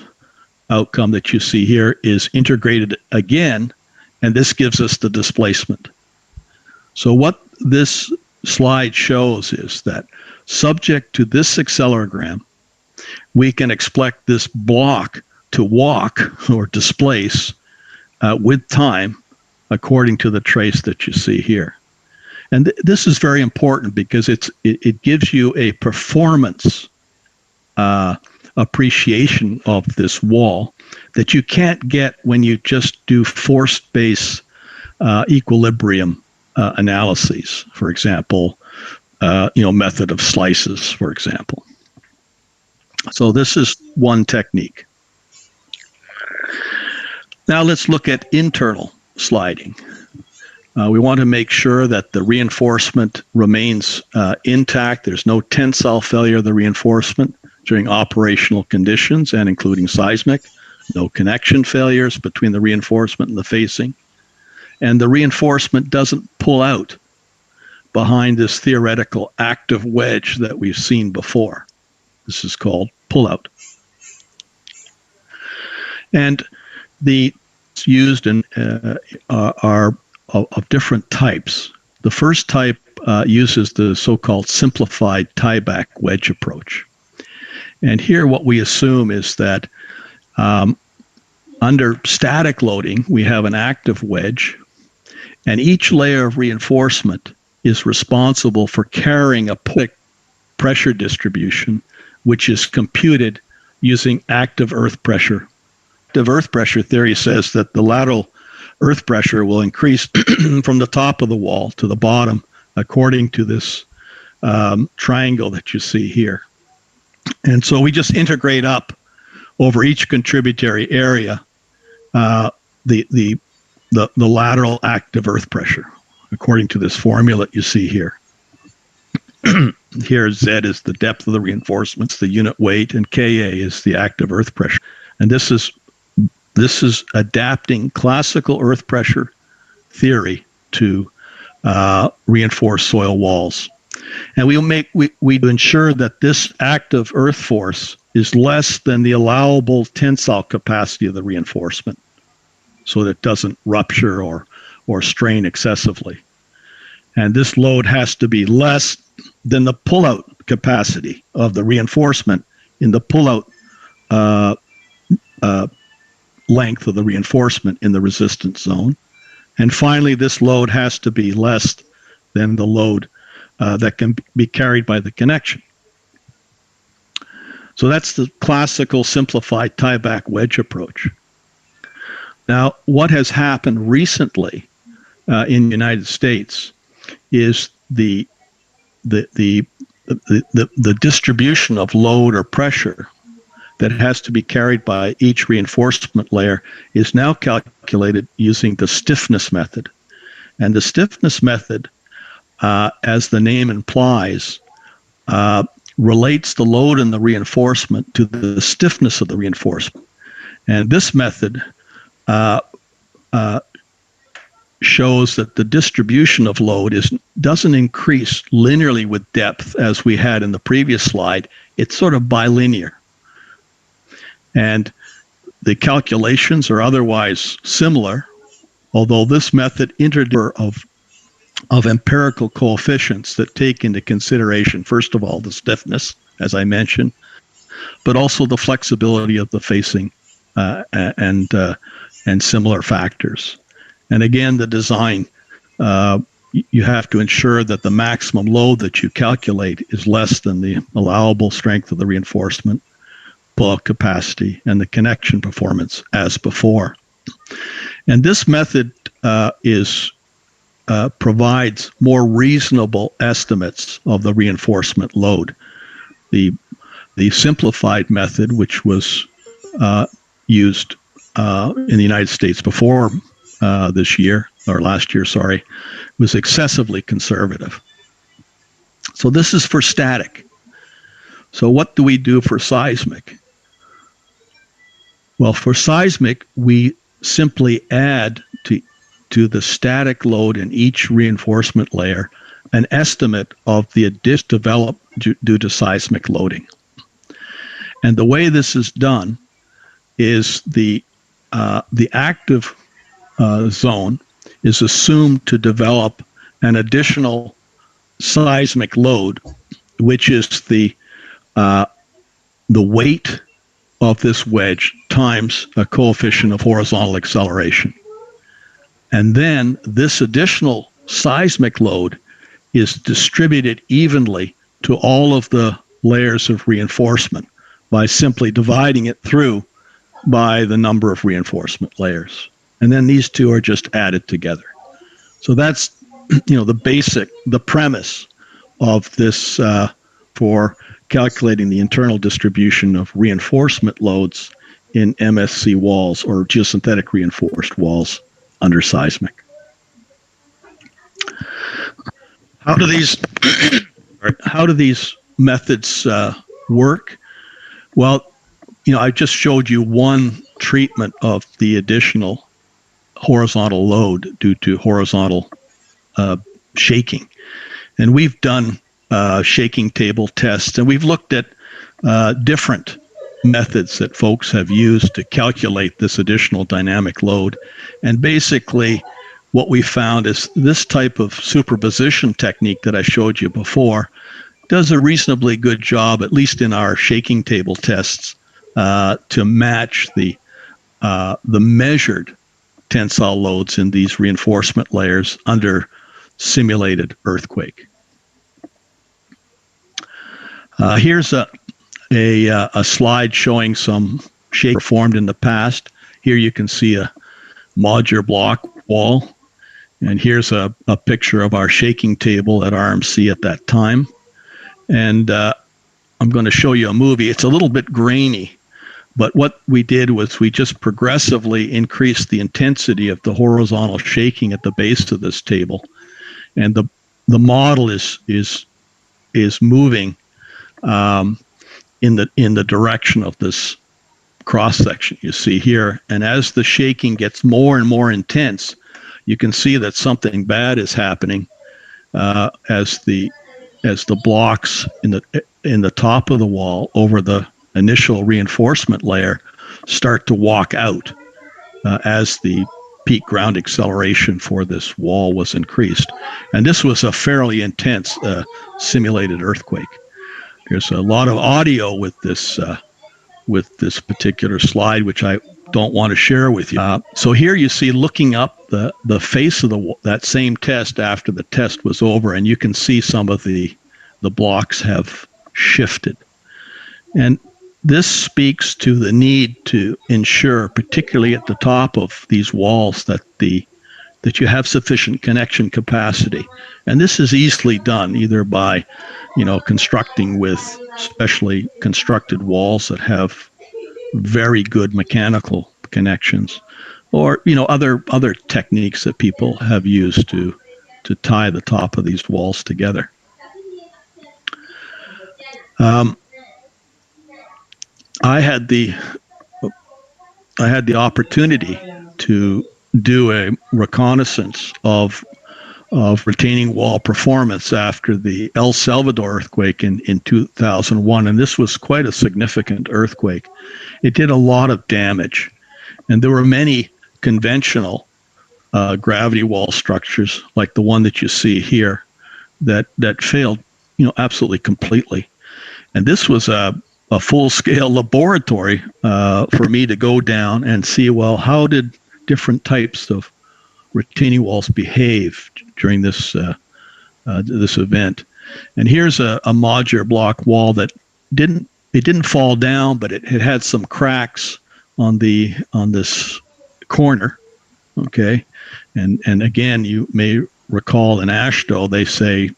outcome that you see here is integrated again, and this gives us the displacement. So what this slide shows is that subject to this accelerogram, we can expect this block to walk or displace with time according to the trace that you see here. And this is very important because it gives you a performance appreciation of this wall that you can't get when you just do force-based equilibrium analyses. For example, method of slices, for example. So this is one technique. Now let's look at internal sliding. We want to make sure that the reinforcement remains intact. There's no tensile failure of the reinforcement during operational conditions and including seismic. No connection failures between the reinforcement and the facing. And the reinforcement doesn't pull out behind this theoretical active wedge that we've seen before. This is called pullout. And the used in are of different types. The first type uses the so-called simplified tieback wedge approach. And here what we assume is that under static loading, we have an active wedge, and each layer of reinforcement is responsible for carrying a pressure distribution, which is computed using active earth pressure. Active earth pressure theory says that the lateral earth pressure will increase from the top of the wall to the bottom according to this triangle that you see here. And so we just integrate up over each contributory area the lateral active earth pressure according to this formula you see here. Here Z is the depth of the reinforcements, the unit weight, and Ka is the active earth pressure. And this is adapting classical earth pressure theory to reinforced soil walls. And we ensure that this active earth force is less than the allowable tensile capacity of the reinforcement, so that it doesn't rupture or strain excessively. And this load has to be less than the pullout capacity of the reinforcement in the pullout length of the reinforcement in the resistance zone. And finally, this load has to be less than the load that can be carried by the connection. So that's the classical simplified tie-back wedge approach. Now, what has happened recently in the United States is the distribution of load or pressure that has to be carried by each reinforcement layer is now calculated using the stiffness method. And the stiffness method, as the name implies, relates the load and the reinforcement to the stiffness of the reinforcement. And this method shows that the distribution of load doesn't increase linearly with depth as we had in the previous slide. It's sort of bilinear. And the calculations are otherwise similar, although this method introduces of empirical coefficients that take into consideration, first of all, the stiffness, as I mentioned, but also the flexibility of the facing and similar factors. And again, the design, you have to ensure that the maximum load that you calculate is less than the allowable strength of the reinforcement, pull-out capacity, and the connection performance as before. And this method provides more reasonable estimates of the reinforcement load. The simplified method, which was used in the United States before last year, was excessively conservative. So this is for static. So what do we do for seismic? Well, for seismic, we simply add to the static load in each reinforcement layer an estimate of the addition developed due to seismic loading. And the way this is done is the active zone is assumed to develop an additional seismic load, which is the weight of this wedge times a coefficient of horizontal acceleration. And then this additional seismic load is distributed evenly to all of the layers of reinforcement by simply dividing it through by the number of reinforcement layers. And then these two are just added together. So that's, the premise of this for calculating the internal distribution of reinforcement loads in MSc walls or geosynthetic reinforced walls under seismic. How do these methods work? Well, I just showed you one treatment of the additional horizontal load due to horizontal shaking. And we've done shaking table tests, and we've looked at different methods that folks have used to calculate this additional dynamic load. And basically, what we found is this type of superposition technique that I showed you before does a reasonably good job, at least in our shaking table tests, to match the measured tensile loads in these reinforcement layers under simulated earthquake. Here's a slide showing some shaking performed in the past. Here you can see a modular block wall, and here's a picture of our shaking table at RMC at that time. And I'm going to show you a movie. It's a little bit grainy, but what we did was we just progressively increased the intensity of the horizontal shaking at the base of this table, and the model is moving in the direction of this cross section you see here. And as the shaking gets more and more intense, you can see that something bad is happening as the blocks in the top of the wall over the initial reinforcement layer start to walk out as the peak ground acceleration for this wall was increased. And this was a fairly intense simulated earthquake. There's a lot of audio with this particular slide, which I don't want to share with you. So here you see, looking up the face of that same test after the test was over, and you can see some of the blocks have shifted. And this speaks to the need to ensure, particularly at the top of these walls, that you have sufficient connection capacity. And this is easily done either by, constructing with specially constructed walls that have very good mechanical connections, or, other techniques that people have used to tie the top of these walls together. I had the opportunity to do a reconnaissance of retaining wall performance after the El Salvador earthquake in 2001, and this was quite a significant earthquake. It did a lot of damage, and there were many conventional gravity wall structures, like the one that you see here, that failed, absolutely completely. And this was a full-scale laboratory for me to go down and see, well, how did different types of retaining walls behave during this event. And here's a modular block wall that didn't fall down, but it had some cracks on this corner. Okay, and again, you may recall in AASHTO they say,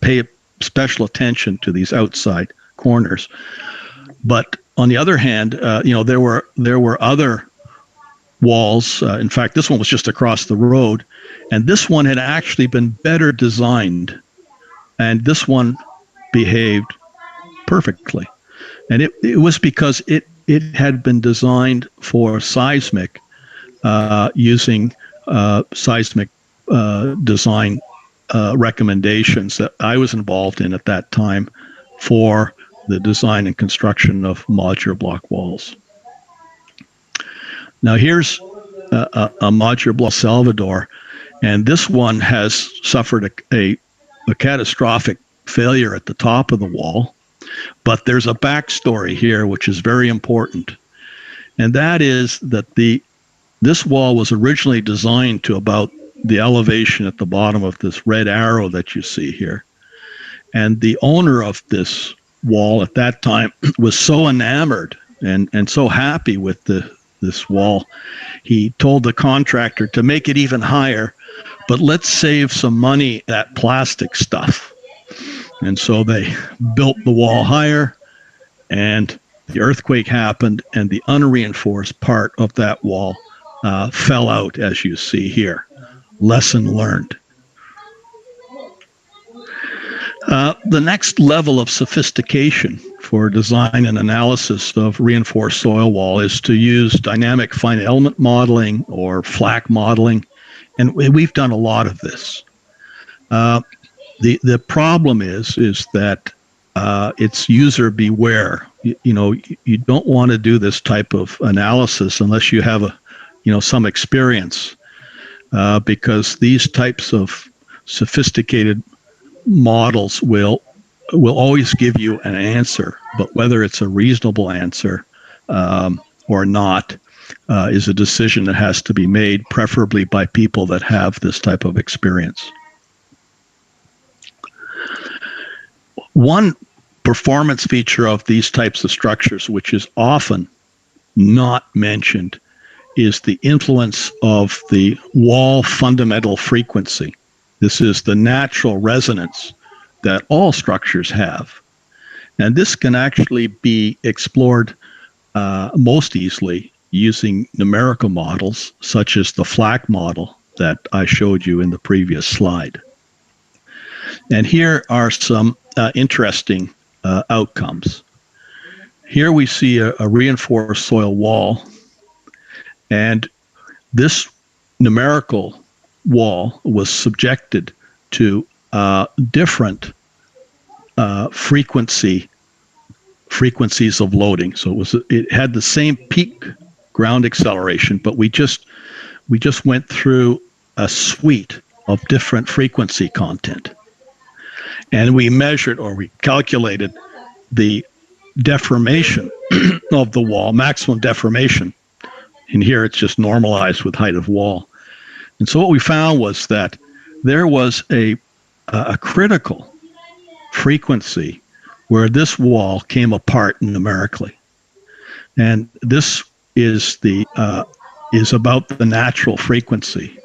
pay special attention to these outside corners. But on the other hand, there were other walls. In fact, this one was just across the road, and this one had actually been better designed, and this one behaved perfectly. And it was because it had been designed for seismic, using seismic design recommendations that I was involved in at that time for the design and construction of modular block walls. Now here's a modular block Salvador, and this one has suffered a catastrophic failure at the top of the wall. But there's a backstory here which is very important, and that is that this wall was originally designed to about the elevation at the bottom of this red arrow that you see here. And the owner of this wall at that time was so enamored and so happy with this wall, he told the contractor to make it even higher, but let's save some money, that plastic stuff. And so they built the wall higher, and the earthquake happened, and the unreinforced part of that wall fell out, as you see here. Lesson learned. The next level of sophistication for design and analysis of reinforced soil wall is to use dynamic finite element modeling or Flak modeling, and we've done a lot of this. The problem is that it's user beware. You don't want to do this type of analysis unless you have some experience, because these types of sophisticated models will always give you an answer, but whether it's a reasonable answer or not is a decision that has to be made, preferably by people that have this type of experience. One performance feature of these types of structures, which is often not mentioned, is the influence of the wall fundamental frequency. This is the natural resonance that all structures have. And this can actually be explored most easily using numerical models, such as the Flak model that I showed you in the previous slide. And here are some interesting outcomes. Here we see a reinforced soil wall, and this numerical wall was subjected to different frequencies of loading. So it had the same peak ground acceleration, but we just went through a suite of different frequency content. And we measured, or we calculated, the deformation of the wall, maximum deformation. And here it's just normalized with height of wall. And so what we found was that there was a critical frequency where this wall came apart numerically. And this is about the natural frequency,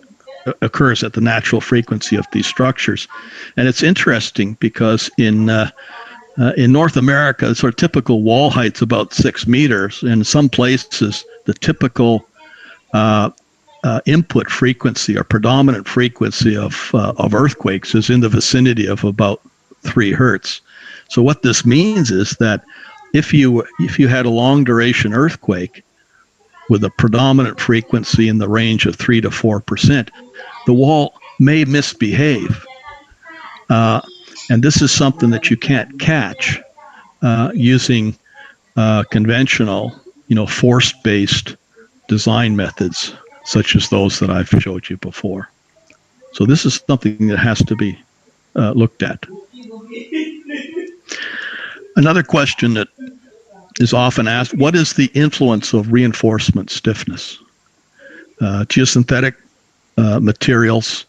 occurs at the natural frequency of these structures. And it's interesting because in North America, sort of typical wall height's about 6 meters. In some places, the typical input frequency or predominant frequency of earthquakes is in the vicinity of about 3 hertz. So what this means is that if you had a long duration earthquake with a predominant frequency in the range of 3 to 4%, the wall may misbehave. And this is something that you can't catch using conventional, force-based design methods such as those that I've showed you before. So this is something that has to be looked at. Another question that is often asked, what is the influence of reinforcement stiffness? Geosynthetic materials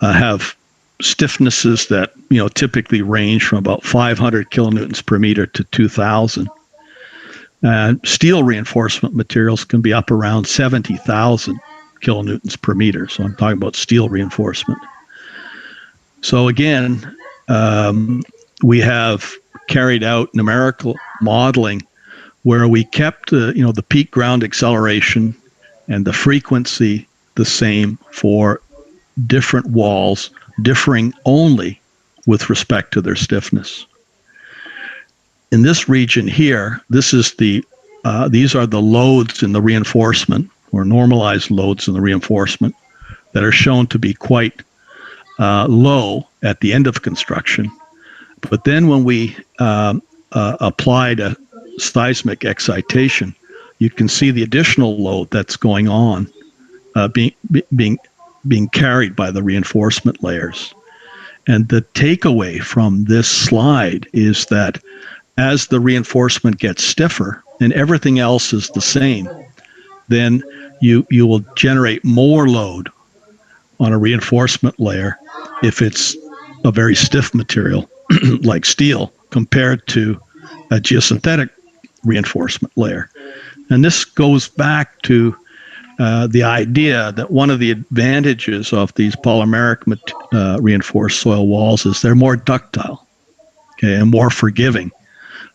have stiffnesses that typically range from about 500 kilonewtons per meter to 2,000. And steel reinforcement materials can be up around 70,000 kilonewtons per meter. So I'm talking about steel reinforcement. So again, we have carried out numerical modeling where we kept the peak ground acceleration and the frequency the same for different walls, differing only with respect to their stiffness. In this region here, these are the loads in the reinforcement, or normalized loads in the reinforcement, that are shown to be quite low at the end of construction. But then when we applied a seismic excitation, you can see the additional load that's going on being carried by the reinforcement layers. And the takeaway from this slide is that as the reinforcement gets stiffer and everything else is the same, then you will generate more load on a reinforcement layer if it's a very stiff material like steel compared to a geosynthetic reinforcement layer. And this goes back to the idea that one of the advantages of these polymeric reinforced soil walls is they're more ductile, and more forgiving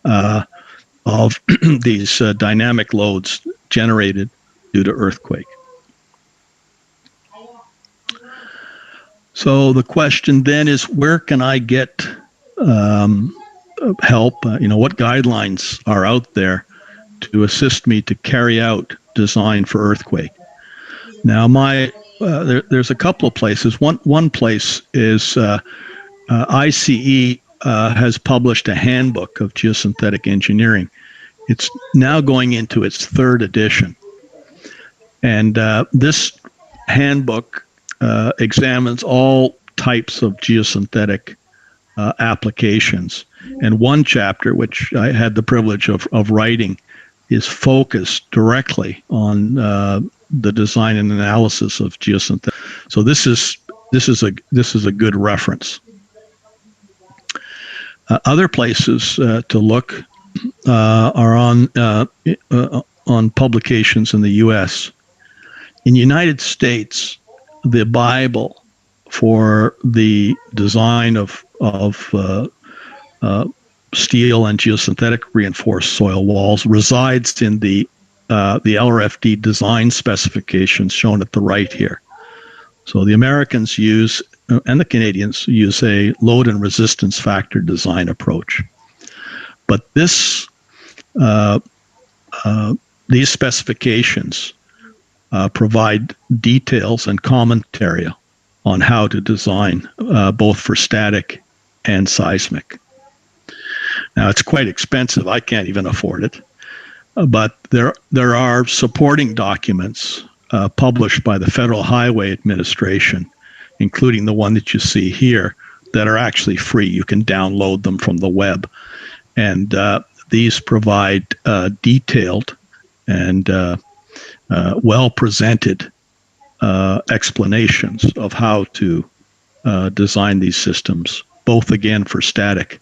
of these dynamic loads generated due to earthquake. So the question then is, where can I get help? What guidelines are out there to assist me to carry out design for earthquake? Now, there's a couple of places. One place is ICE has published a handbook of geosynthetic engineering. It's now going into its 3rd edition. And this handbook examines all types of geosynthetic applications. And one chapter, which I had the privilege of writing, is focused directly on the design and analysis of geosynthetic. So this is a good reference. Other places to look are on publications in the U.S. In the United States, the Bible for the design of steel and geosynthetic reinforced soil walls resides in the LRFD design specifications shown at the right here. So the Americans use, and the Canadians use, a load and resistance factor design approach. But these specifications provide details and commentary on how to design both for static and seismic. Now, it's quite expensive. I can't even afford it. But there are supporting documents published by the Federal Highway Administration, including the one that you see here, that are actually free. You can download them from the web. And these provide detailed and well-presented explanations of how to design these systems, both again for static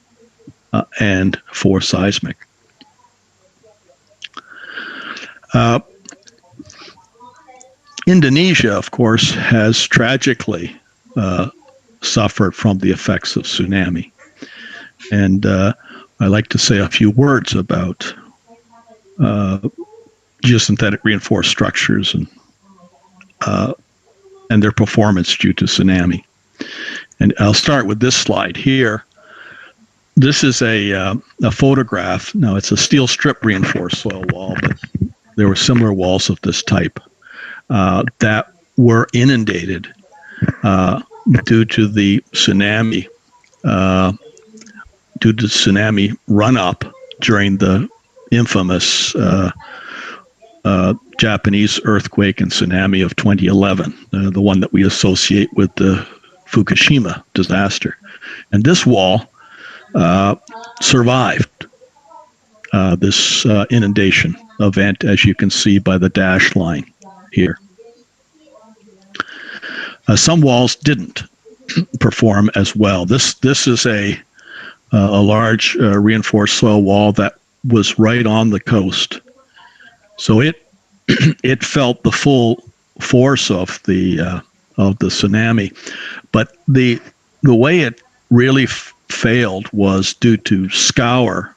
and for seismic. Indonesia, of course, has tragically suffered from the effects of tsunami. And I like to say a few words about geosynthetic reinforced structures and their performance due to tsunami. And I'll start with this slide here. This is a photograph. Now, it's a steel strip reinforced soil wall, but there were similar walls of this type that were inundated due to the tsunami, run-up during the infamous Japanese earthquake and tsunami of 2011, the one that we associate with the Fukushima disaster. And this wall survived this inundation event, as you can see by the dashed line here. Some walls didn't perform as well. This is a large reinforced soil wall that was right on the coast, so it felt the full force of the tsunami. But the way it really failed was due to scour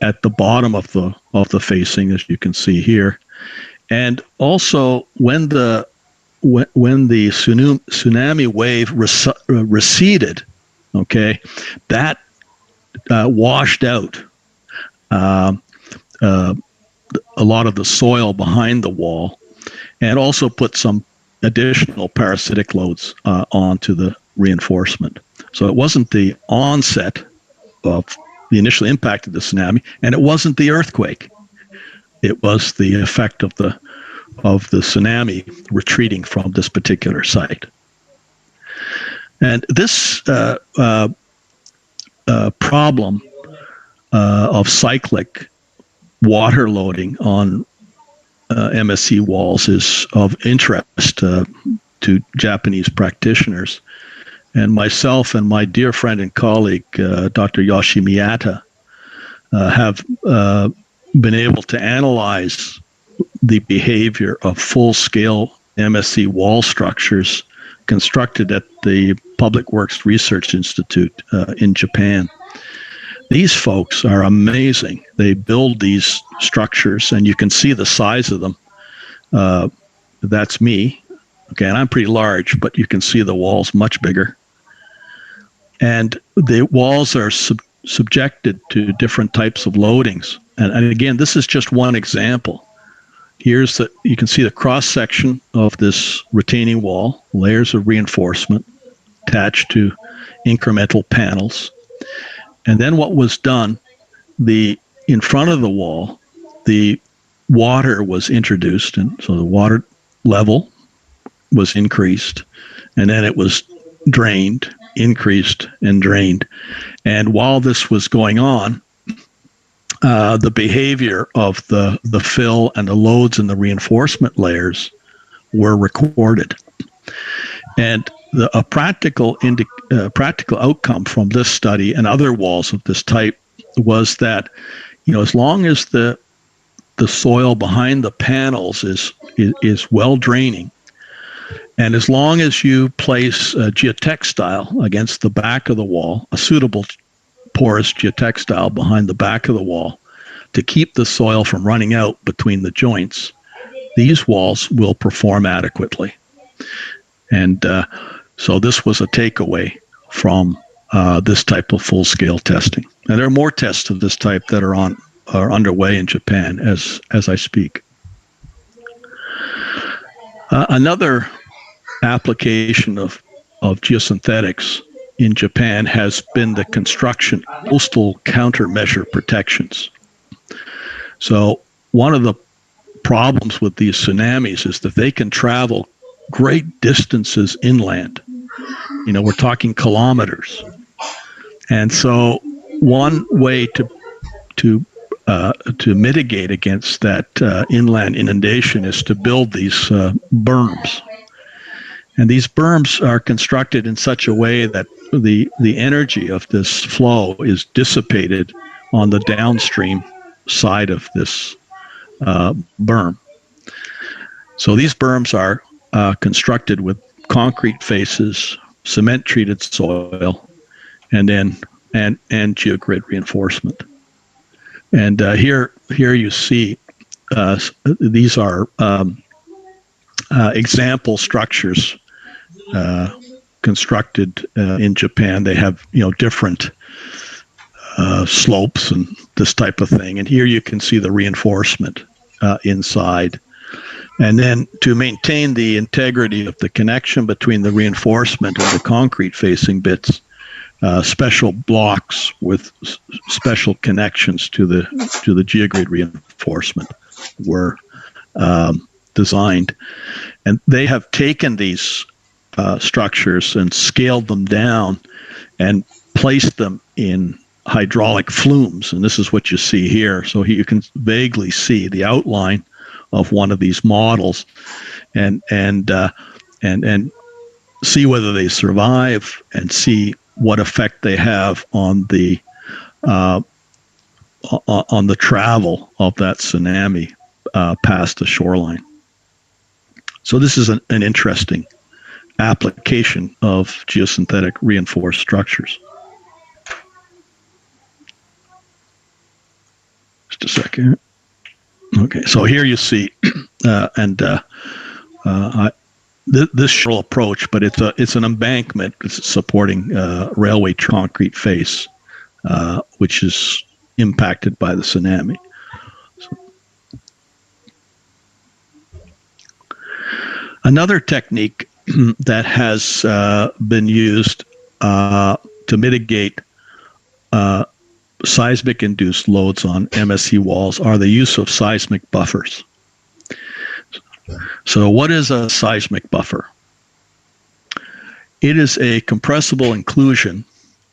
at the bottom of the facing, as you can see here, and also when the tsunami wave receded, okay, that washed out a lot of the soil behind the wall, and also put some additional parasitic loads onto the reinforcement. So it wasn't the onset of the initial impact of the tsunami, and it wasn't the earthquake. It was the effect of the tsunami retreating from this particular site. And this problem of cyclic water loading on MSC walls is of interest to Japanese practitioners. And myself and my dear friend and colleague, Dr. Yoshi Miyata, have been able to analyze the behavior of full-scale MSC wall structures constructed at the Public Works Research Institute in Japan. These folks are amazing. They build these structures, and you can see the size of them. That's me. Okay, and I'm pretty large, but you can see the walls much bigger. And the walls are subjected to different types of loadings. And again, this is just one example. Here's you can see the cross section of this retaining wall, layers of reinforcement attached to incremental panels. And then what was done, in front of the wall, the water was introduced, and so the water level was increased, and then it was drained, increased, and drained. And while this was going on, the behavior of the fill and the loads in the reinforcement layers were recorded. And a practical outcome from this study and other walls of this type was that, as long as the soil behind the panels is well draining, and as long as you place geotextile against the back of the wall, a suitable porous geotextile behind the back of the wall to keep the soil from running out between the joints, these walls will perform adequately. And so this was a takeaway from this type of full-scale testing. And there are more tests of this type that are underway in Japan as I speak. Another application of geosynthetics in Japan has been the construction of coastal countermeasure protections. So one of the problems with these tsunamis is that they can travel great distances inland we're talking kilometers. And so one way to mitigate against that inland inundation is to build these berms. And these berms are constructed in such a way that the energy of this flow is dissipated on the downstream side of this berm. So these berms are constructed with concrete faces, cement treated soil, and then and geogrid reinforcement. And here you see these are example structures constructed in Japan. They have different slopes and this type of thing. And here you can see the reinforcement inside. And then to maintain the integrity of the connection between the reinforcement and the concrete facing bits, special blocks with special connections to the geogrid reinforcement were designed. And they have taken these structures and scaled them down and placed them in hydraulic flumes. And this is what you see here. So here you can vaguely see the outline of one of these models, and see whether they survive and see what effect they have on the travel of that tsunami past the shoreline. So this is an interesting application of geosynthetic reinforced structures. Just a second. Okay, so here you see, this shore approach, but it's an embankment supporting railway concrete face, which is impacted by the tsunami. So. Another technique that has been used to mitigate seismic-induced loads on MSC walls are the use of seismic buffers. So what is a seismic buffer? It is a compressible inclusion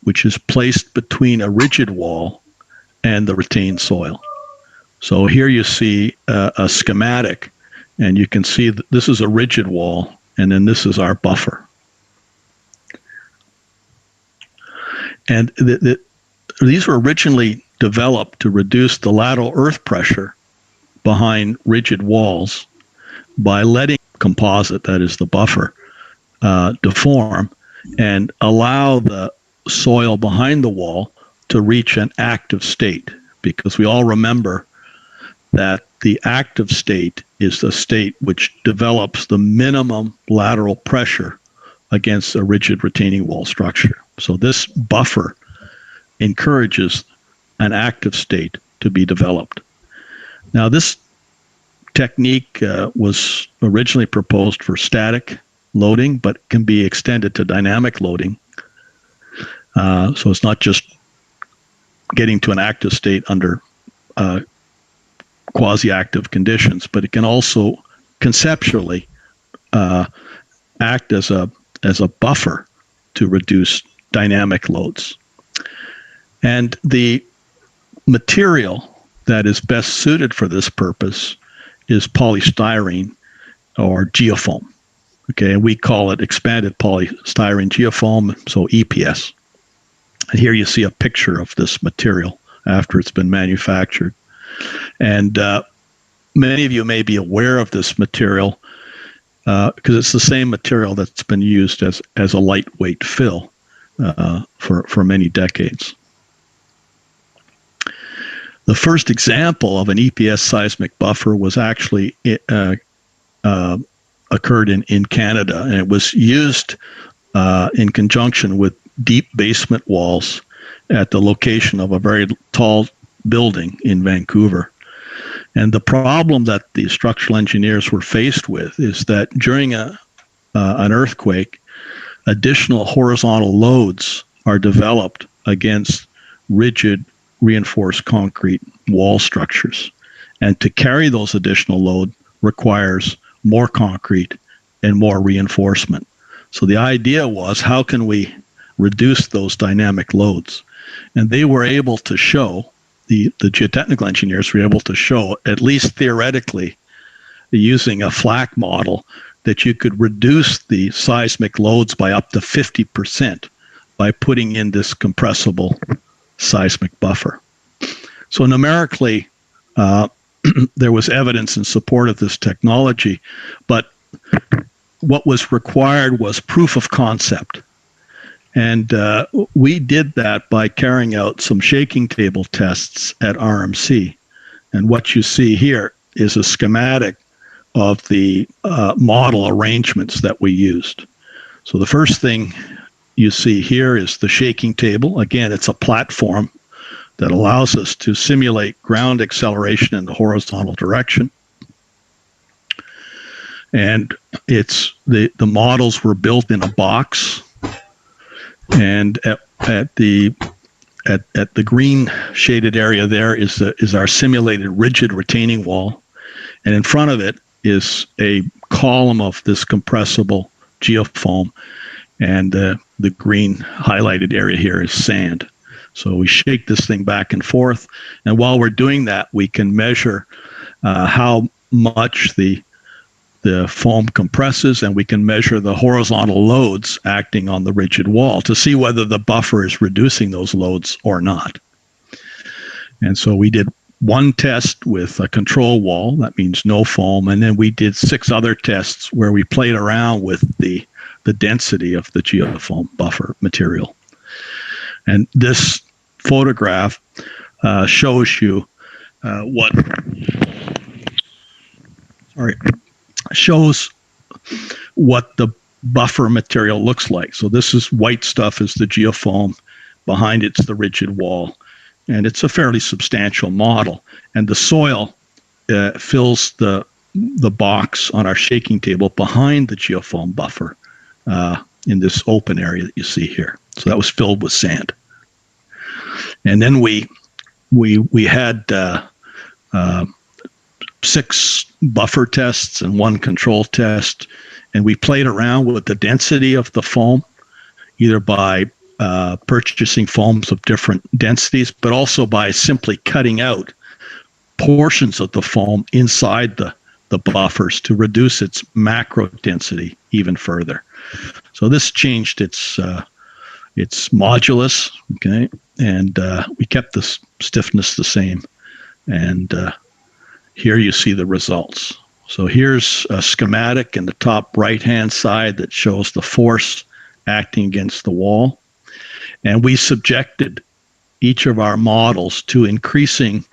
which is placed between a rigid wall and the retained soil. So here you see a schematic, and you can see that this is a rigid wall, and then this is our buffer. And these were originally developed to reduce the lateral earth pressure behind rigid walls by letting composite, that is the buffer, deform and allow the soil behind the wall to reach an active state, because we all remember that the active state is the state which develops the minimum lateral pressure against a rigid retaining wall structure. So this buffer encourages an active state to be developed. Now, this technique was originally proposed for static loading, but can be extended to dynamic loading. So it's not just getting to an active state under quasi-active conditions, but it can also conceptually act as a buffer to reduce dynamic loads. And the material that is best suited for this purpose is polystyrene or geofoam. Okay, and we call it expanded polystyrene geofoam, so EPS. And here you see a picture of this material after it's been manufactured. And many of you may be aware of this material because it's the same material that's been used as a lightweight fill for many decades. The first example of an EPS seismic buffer was actually occurred in Canada, and it was used in conjunction with deep basement walls at the location of a very tall building in Vancouver. And the problem that the structural engineers were faced with is that during an earthquake, additional horizontal loads are developed against rigid reinforced concrete wall structures. And to carry those additional load requires more concrete and more reinforcement. So the idea was, how can we reduce those dynamic loads? And they were able to show, the geotechnical engineers were able to show, at least theoretically, using a Flak model, that you could reduce the seismic loads by up to 50% by putting in this compressible seismic buffer. So numerically, there was evidence in support of this technology, but what was required was proof of concept. And we did that by carrying out some shaking table tests at RMC. And what you see here is a schematic of the model arrangements that we used. So the first thing you see here is the shaking table. Again, it's a platform that allows us to simulate ground acceleration in the horizontal direction. And it's the models were built in a box, and at the green shaded area there is our simulated rigid retaining wall, and in front of it is a column of this compressible geofoam, and the green highlighted area here is sand. So we shake this thing back and forth, and while we're doing that, we can measure how much the foam compresses, and we can measure the horizontal loads acting on the rigid wall to see whether the buffer is reducing those loads or not. And so we did one test with a control wall, that means no foam, and then we did 6 other tests where we played around with the density of the geofoam buffer material. And this photograph shows you shows what the buffer material looks like. So this is white stuff is the geofoam, behind it's the rigid wall, and it's a fairly substantial model. And the soil fills the box on our shaking table behind the geofoam buffer in this open area that you see here. So that was filled with sand. And then we had 6 buffer tests and 1 control test, and we played around with the density of the foam, either by purchasing foams of different densities, but also by simply cutting out portions of the foam inside the buffers to reduce its macro density even further. So this changed its modulus, okay, and we kept the stiffness the same. And here you see the results. So here's a schematic in the top right-hand side that shows the force acting against the wall. And we subjected each of our models to increasing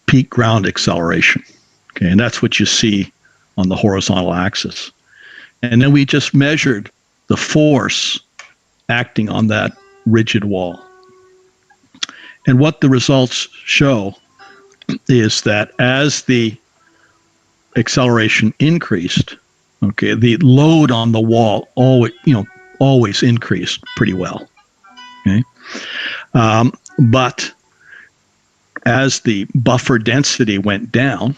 peak ground acceleration. Okay, and that's what you see on the horizontal axis. And then we just measured the force acting on that rigid wall. And what the results show is that as the acceleration increased, okay, the load on the wall always increased pretty well. Okay, but as the buffer density went down,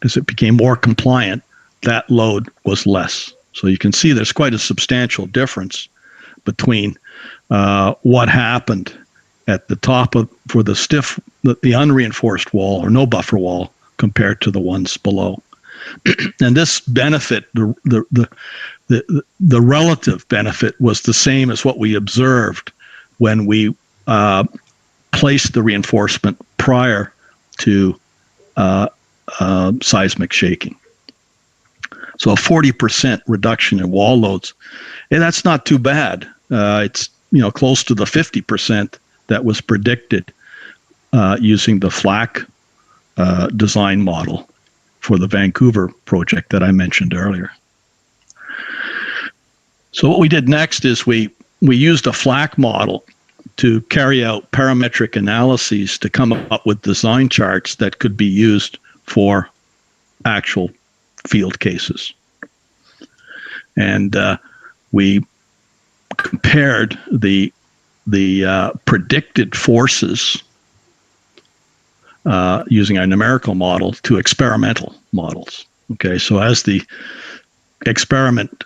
as it became more compliant, that load was less. So you can see there's quite a substantial difference between what happened at the top for the unreinforced wall or no buffer wall compared to the ones below. And this benefit, the relative benefit, was the same as what we observed when we placed the reinforcement prior to seismic shaking. So a 40% reduction in wall loads, and that's not too bad. It's close to the 50% that was predicted using the Flak design model for the Vancouver project that I mentioned earlier. So what we did next is we used a Flak model to carry out parametric analyses to come up with design charts that could be used for actual field cases. And we compared the predicted forces using our numerical model to experimental models. Okay, so as the experiment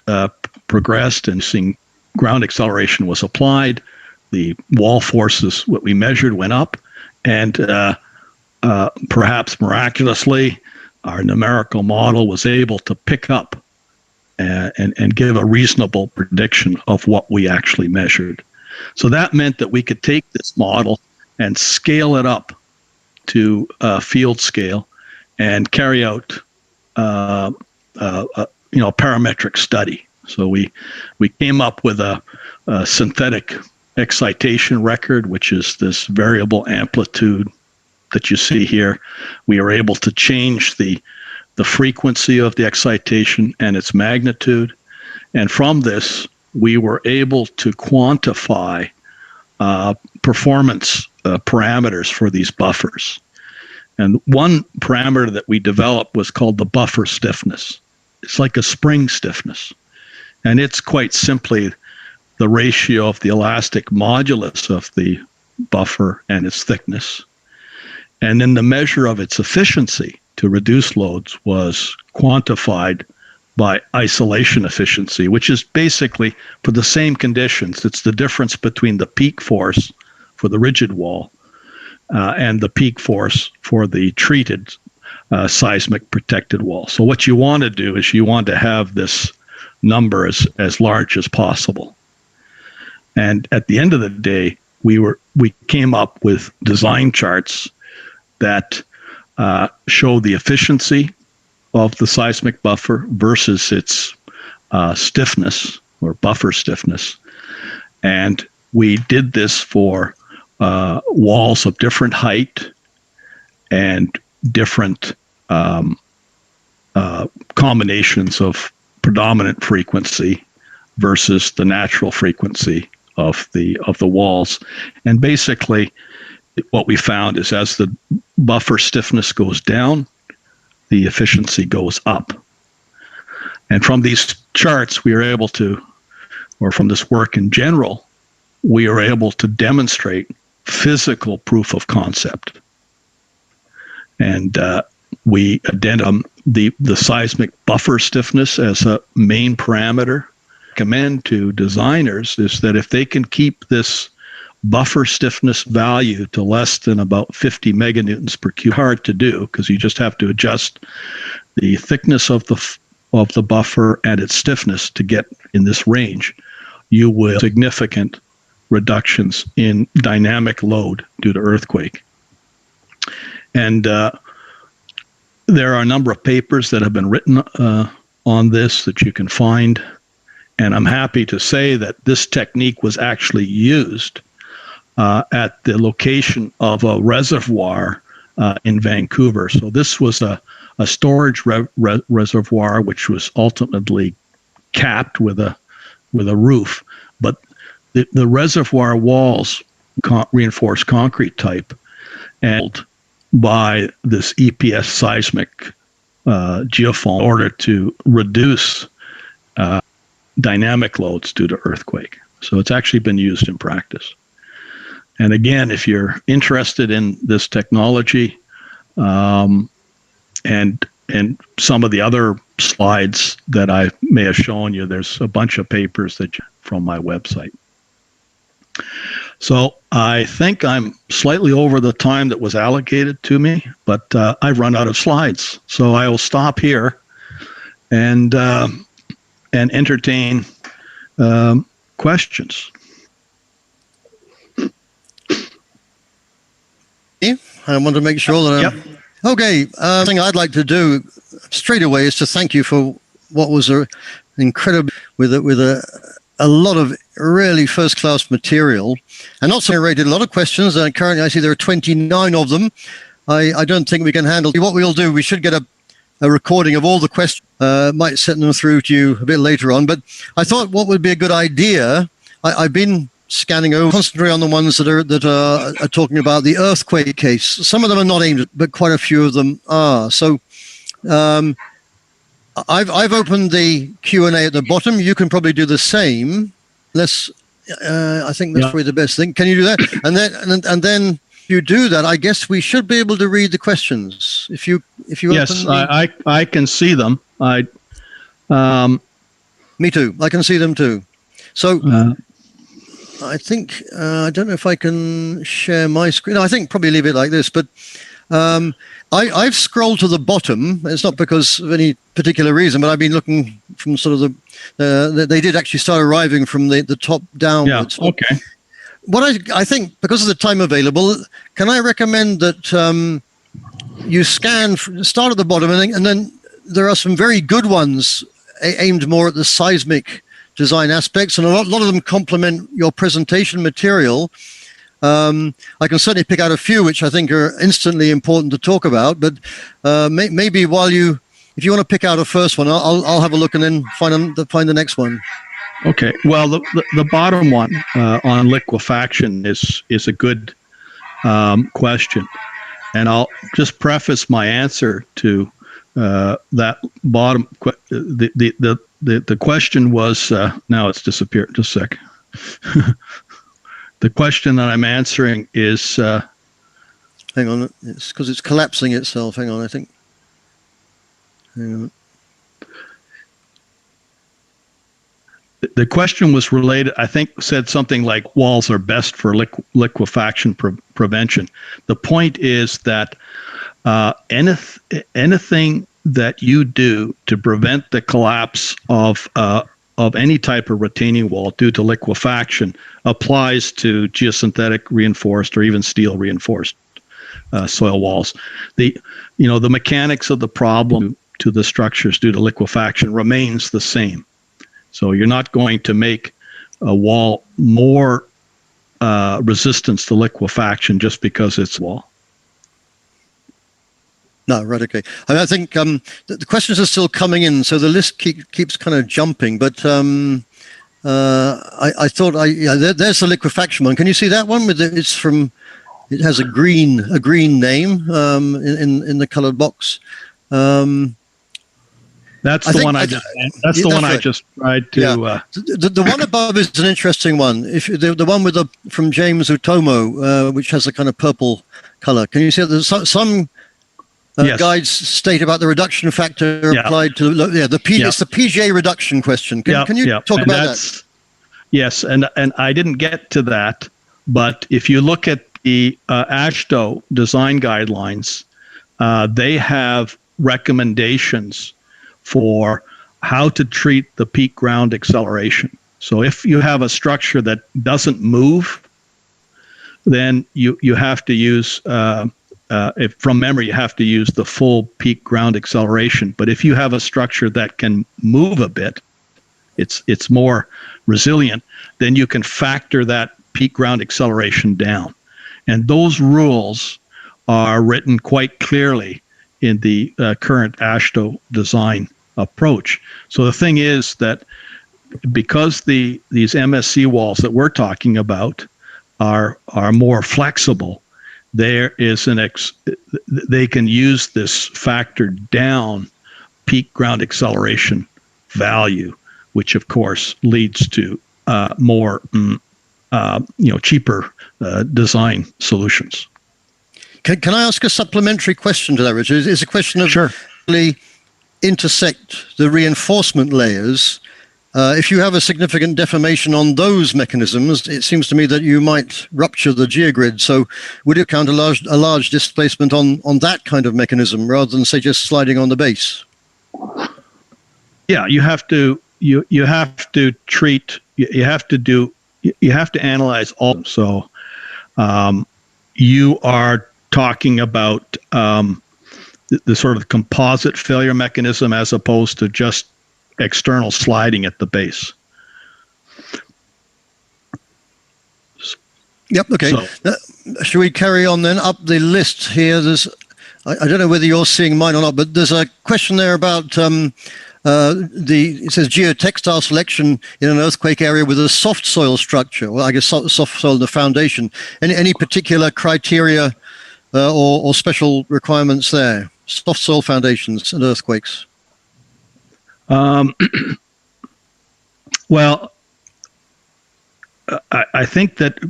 progressed and seeing ground acceleration was applied, the wall forces, what we measured, went up, and perhaps miraculously, our numerical model was able to pick up and give a reasonable prediction of what we actually measured. So that meant that we could take this model and scale it up to field scale and carry out parametric study. So we came up with a synthetic excitation record, which is this variable amplitude that you see here. We were able to change the frequency of the excitation and its magnitude. And from this, we were able to quantify performance parameters for these buffers. And one parameter that we developed was called the buffer stiffness. It's like a spring stiffness. And it's quite simply the ratio of the elastic modulus of the buffer and its thickness. And then the measure of its efficiency to reduce loads was quantified by isolation efficiency, which is basically for the same conditions. It's the difference between the peak force for the rigid wall and the peak force for the treated seismic protected wall. So what you want to do is you want to have this number as large as possible. And at the end of the day, we came up with design charts that show the efficiency of the seismic buffer versus its stiffness or buffer stiffness. And we did this for walls of different height and different combinations of predominant frequency versus the natural frequency of the walls. And basically, what we found is as the buffer stiffness goes down, the efficiency goes up. And from these charts, we are able to, or from this work in general, we are able to demonstrate physical proof of concept. And we identify the seismic buffer stiffness as a main parameter. Recommend to designers is that if they can keep this buffer stiffness value to less than about 50 meganewtons per cube, hard to do because you just have to adjust the thickness of the buffer and its stiffness to get in this range, you will significant reductions in dynamic load due to earthquake. And there are a number of papers that have been written on this that you can find. And I'm happy to say that this technique was actually used at the location of a reservoir in Vancouver. So this was a storage reservoir, which was ultimately capped with a roof. But the reservoir walls, reinforced concrete type, and by this EPS seismic geofoam in order to reduce dynamic loads due to earthquake. So it's actually been used in practice. And again, if you're interested in this technology and some of the other slides that I may have shown you, there's a bunch of papers from my website. So I think I'm slightly over the time that was allocated to me, but I've run out of slides. So I will stop here and entertain questions. I want to make sure that okay. Thing I'd like to do straight away is to thank you for what was an incredible with a lot of really first-class material, and also rated a lot of questions. And currently, I see there are 29 of them. I don't think we can handle. What we'll do, we should get a recording of all the questions. Might send them through to you a bit later on. But I thought what would be a good idea. I've been scanning over, concentrate on the ones that are talking about the earthquake case. Some of them are not aimed at, but quite a few of them are. So I've opened the Q&A at the bottom. You can probably do the same. I think that's probably the best thing. Can you do that? And then you do that, I guess we should be able to read the questions. If you yes, I can see them. Me too. I can see them too. So I think, I don't know if I can share my screen. No, I think probably leave it like this, but I've scrolled to the bottom. It's not because of any particular reason, but I've been looking from sort of they did actually start arriving from the top downwards. Yeah, okay. What I think, because of the time available, can I recommend that you start at the bottom, and then there are some very good ones aimed more at the seismic design aspects, and a lot of them complement your presentation material. I can certainly pick out a few which I think are instantly important to talk about, but maybe if you want to pick out a first one, I'll have a look and then find the next one. Okay. Well, the bottom one on liquefaction is a good question, and I'll just preface my answer to that bottom. The question was now it's disappeared. Just a sec. The question that I'm answering is. Hang on, it's because it's collapsing itself. Hang on, I think. Hang on. The question was related, I think, said something like walls are best for liquefaction prevention. The point is that anything that you do to prevent the collapse of any type of retaining wall due to liquefaction applies to geosynthetic reinforced or even steel reinforced soil walls. The mechanics of the problem to the structures due to liquefaction remains the same. So you're not going to make a wall more resistance to liquefaction just because it's a wall. No, right, okay. I think the questions are still coming in, so the list keeps kind of jumping. But I thought there's the liquefaction one. Can you see that one? It has a green name in the colored box. That's the one I just tried to. Yeah. The one above is an interesting one. If the one from James Utomo, which has a kind of purple color. Can you see that? There's some yes. guides state about the reduction factor applied to it's the PGA reduction question. Can you talk about that? Yes, and I didn't get to that, but if you look at the AASHTO design guidelines, they have recommendations for how to treat the peak ground acceleration. So if you have a structure that doesn't move, then you have to use, if from memory, you have to use the full peak ground acceleration. But if you have a structure that can move a bit, it's more resilient, then you can factor that peak ground acceleration down. And those rules are written quite clearly in the current AASHTO design approach. So the thing is that because these MSC walls that we're talking about are more flexible, there is they can use this factored down peak ground acceleration value, which of course leads to more cheaper design solutions. Can I ask a supplementary question to that, Richard? It's a question of sure. Intersect the reinforcement layers. If you have a significant deformation on those mechanisms, it seems to me that you might rupture the geogrid. So would it count a large displacement on that kind of mechanism rather than, say, just sliding on the base? Yeah, you have to analyze all. So you are talking about the sort of composite failure mechanism as opposed to just external sliding at the base. Yep, okay. So, should we carry on then? Up the list here, I don't know whether you're seeing mine or not, but there's a question there about it says geotextile selection in an earthquake area with a soft soil structure. Well, I guess soft soil in the foundation. Any particular criteria or special requirements there? Soft soil foundations and earthquakes. Well, I think that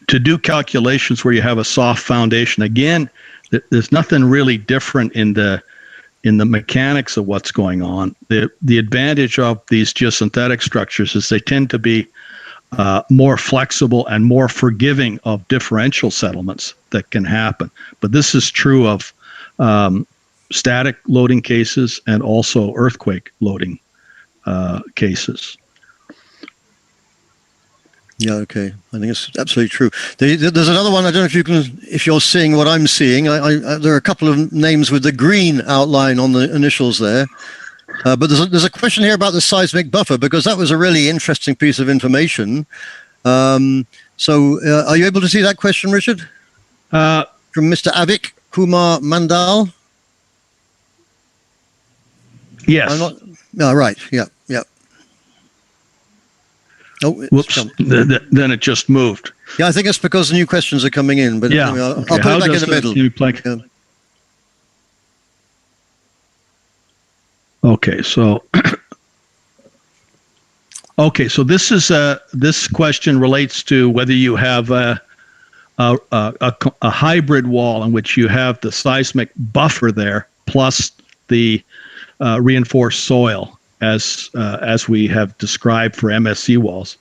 to do calculations where you have a soft foundation, again, there's nothing really different in the in the mechanics of what's going on. The advantage of these geosynthetic structures is they tend to be more flexible and more forgiving of differential settlements that can happen. But this is true of static loading cases and also earthquake loading cases. Yeah, okay. I think it's absolutely true. There's another one. I don't know if you're seeing what I'm seeing. There are a couple of names with the green outline on the initials there. But there's a question here about the seismic buffer, because that was a really interesting piece of information. So are you able to see that question, Richard? From Mr. Avik Kumar Mandal? Yes. Right. Yeah. Oh, whoops! Then it just moved. Yeah, I think it's because new questions are coming in. But yeah, anyway, I'll okay. put it back in the middle. Okay, so this is this question relates to whether you have a hybrid wall in which you have the seismic buffer there plus the reinforced soil, as we have described for MSC walls.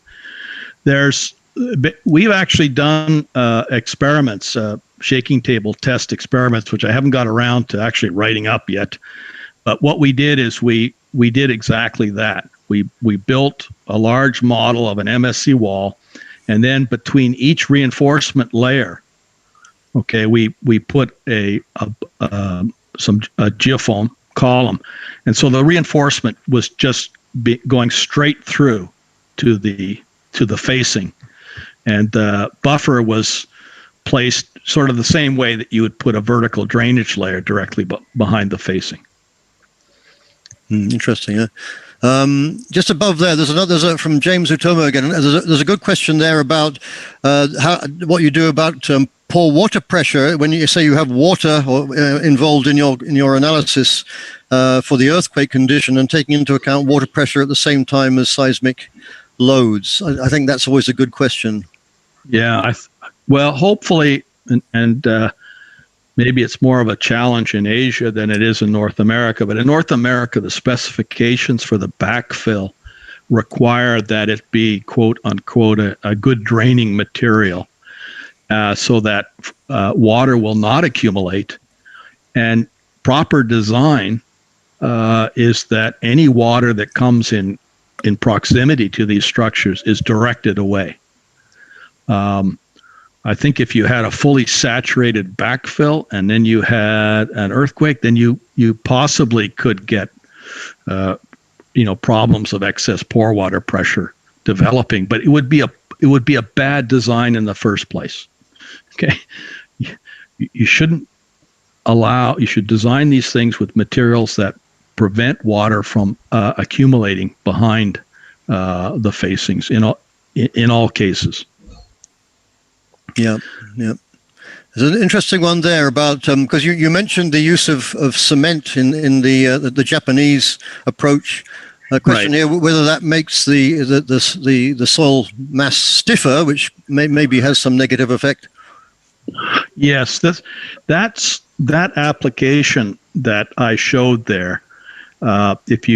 We've actually done experiments, shaking table test experiments, which I haven't got around to actually writing up yet. But what we did is we did exactly that. We built a large model of an MSC wall, and then between each reinforcement layer, okay, we put a geofoam column, and so the reinforcement was just going straight through to the facing, and the buffer was placed sort of the same way that you would put a vertical drainage layer directly behind the facing. Interesting. Yeah. Just above there, there's from James Utomo again. There's a good question there about what you do about poor water pressure when you say you have water involved in your analysis for the earthquake condition, and taking into account water pressure at the same time as seismic loads. I think that's always a good question. Yeah. Well, hopefully, and maybe it's more of a challenge in Asia than it is in North America. But in North America, the specifications for the backfill require that it be, quote unquote, a good draining material, so that water will not accumulate. And proper design is that any water that comes in proximity to these structures is directed away. I think if you had a fully saturated backfill and then you had an earthquake, then you possibly could get problems of excess pore water pressure developing, but it would be a bad design in the first place. Okay, you shouldn't allow. You should design these things with materials that prevent water from accumulating behind the facings in all cases. Yeah. There's an interesting one there about because you mentioned the use of cement in the Japanese approach. A question here whether that makes the soil mass stiffer, which maybe has some negative effect. Yes, that's that application that I showed there. If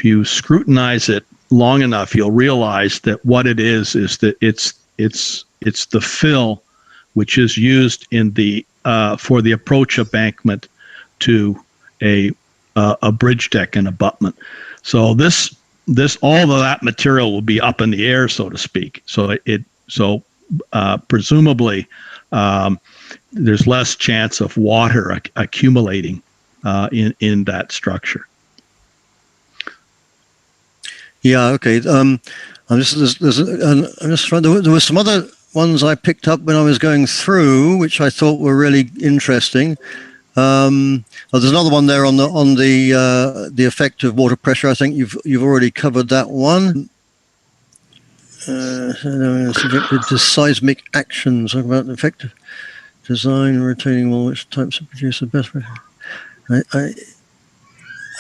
you scrutinize it long enough, you'll realize that what it is that it's the fill which is used in the for the approach embankment to a bridge deck and abutment. So this all of that material will be up in the air, so to speak. So presumably there's less chance of water accumulating in that structure. Yeah. Okay. I'm just trying. There were some other ones I picked up when I was going through, which I thought were really interesting. There's another one there on the effect of water pressure. I think you've already covered that one. Subjected to seismic actions. Talk about the effective design, rotating wall, which types of produce the best pressure.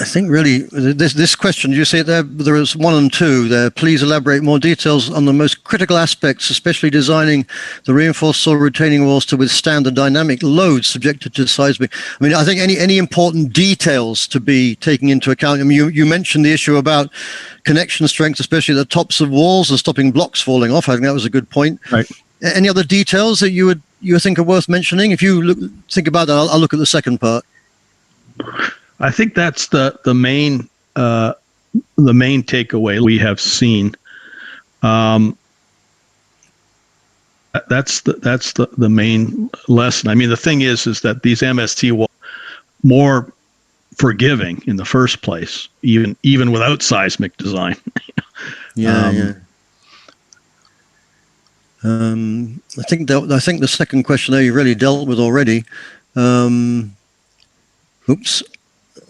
I think really this question, you see there is 1 and 2 there. Please elaborate more details on the most critical aspects, especially designing the reinforced soil retaining walls to withstand the dynamic loads subjected to seismic. I mean, I think any important details to be taken into account. I mean, you mentioned the issue about connection strength, especially at the tops of walls and stopping blocks falling off. I think that was a good point. Right. Any other details that you think are worth mentioning? If you think about that, I'll look at the second part. I think that's the main takeaway we have seen. That's the main lesson. I mean, the thing is that these MSC walls more forgiving in the first place, even without seismic design. I think the second question there you really dealt with already. Oops.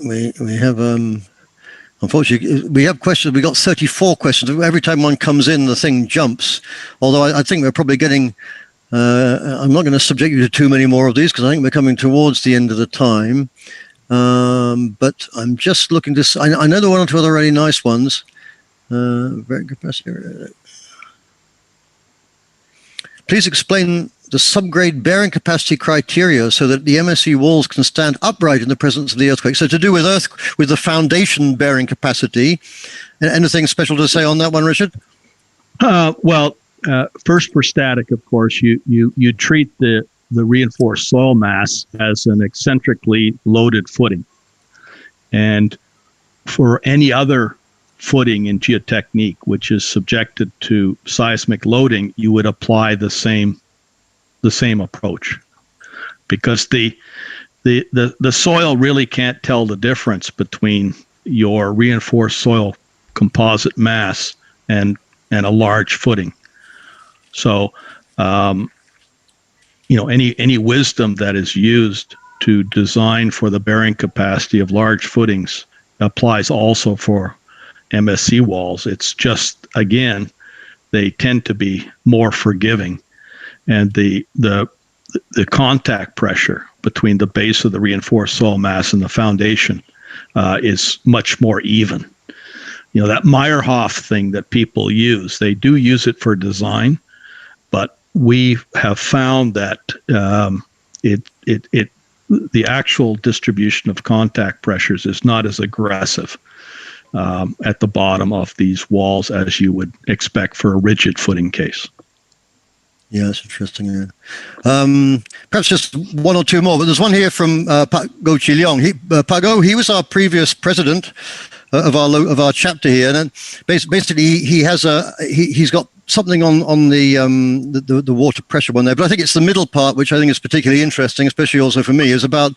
We have unfortunately we have questions. We got 34 questions. Every time one comes in, the thing jumps. Although I think we're probably getting. I'm not going to subject you to too many more of these because I think we're coming towards the end of the time. But I'm just looking to. I know there are 1 or 2 other really nice ones. Very good. Please explain the subgrade bearing capacity criteria so that the MSC walls can stand upright in the presence of the earthquake. So to do with the foundation bearing capacity. Anything special to say on that one, Richard? First for static, of course, you treat the reinforced soil mass as an eccentrically loaded footing. And for any other footing in geotechnique, which is subjected to seismic loading, you would apply the same approach, because the soil really can't tell the difference between your reinforced soil composite mass and a large footing. So, any wisdom that is used to design for the bearing capacity of large footings applies also for MSC walls. It's just, again, they tend to be more forgiving, and the contact pressure between the base of the reinforced soil mass and the foundation is much more even. That Meyerhof thing that people use, they do use it for design, but we have found that the actual distribution of contact pressures is not as aggressive at the bottom of these walls as you would expect for a rigid footing case. Yeah, that's interesting. Yeah. Perhaps just 1 or 2 more, but there's one here from Pak Go Chi Leong. Pak Go, he was our previous president of our chapter here, and basically he's got something on the water pressure one there, but I think it's the middle part which I think is particularly interesting, especially also for me, is about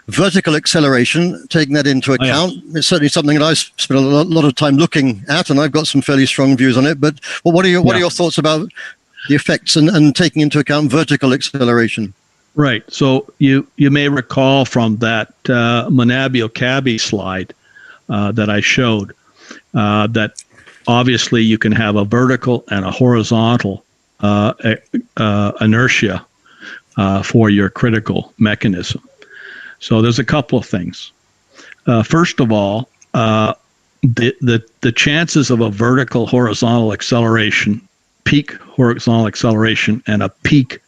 vertical acceleration, taking that into account. Oh, yeah. It's certainly something that I've spent a lot of time looking at, and I've got some fairly strong views on it. But what are your thoughts about the effects and taking into account vertical acceleration? Right. So you may recall from that Manabio-Cabby slide that I showed that obviously you can have a vertical and a horizontal inertia for your critical mechanism. So there's a couple of things. First of all, the chances of a vertical horizontal acceleration, peak horizontal acceleration, and a peak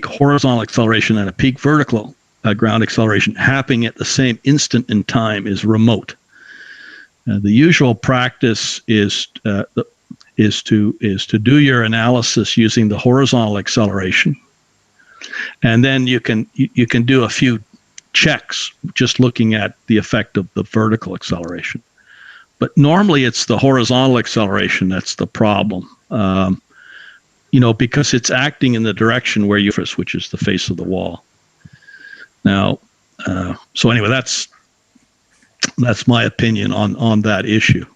horizontal acceleration and a peak vertical ground acceleration happening at the same instant in time is remote. The usual practice is to do your analysis using the horizontal acceleration, and then you can do a few checks just looking at the effect of the vertical acceleration. But normally it's the horizontal acceleration that's the problem, because it's acting in the direction where which is the face of the wall. Now, so anyway, that's my opinion on that issue.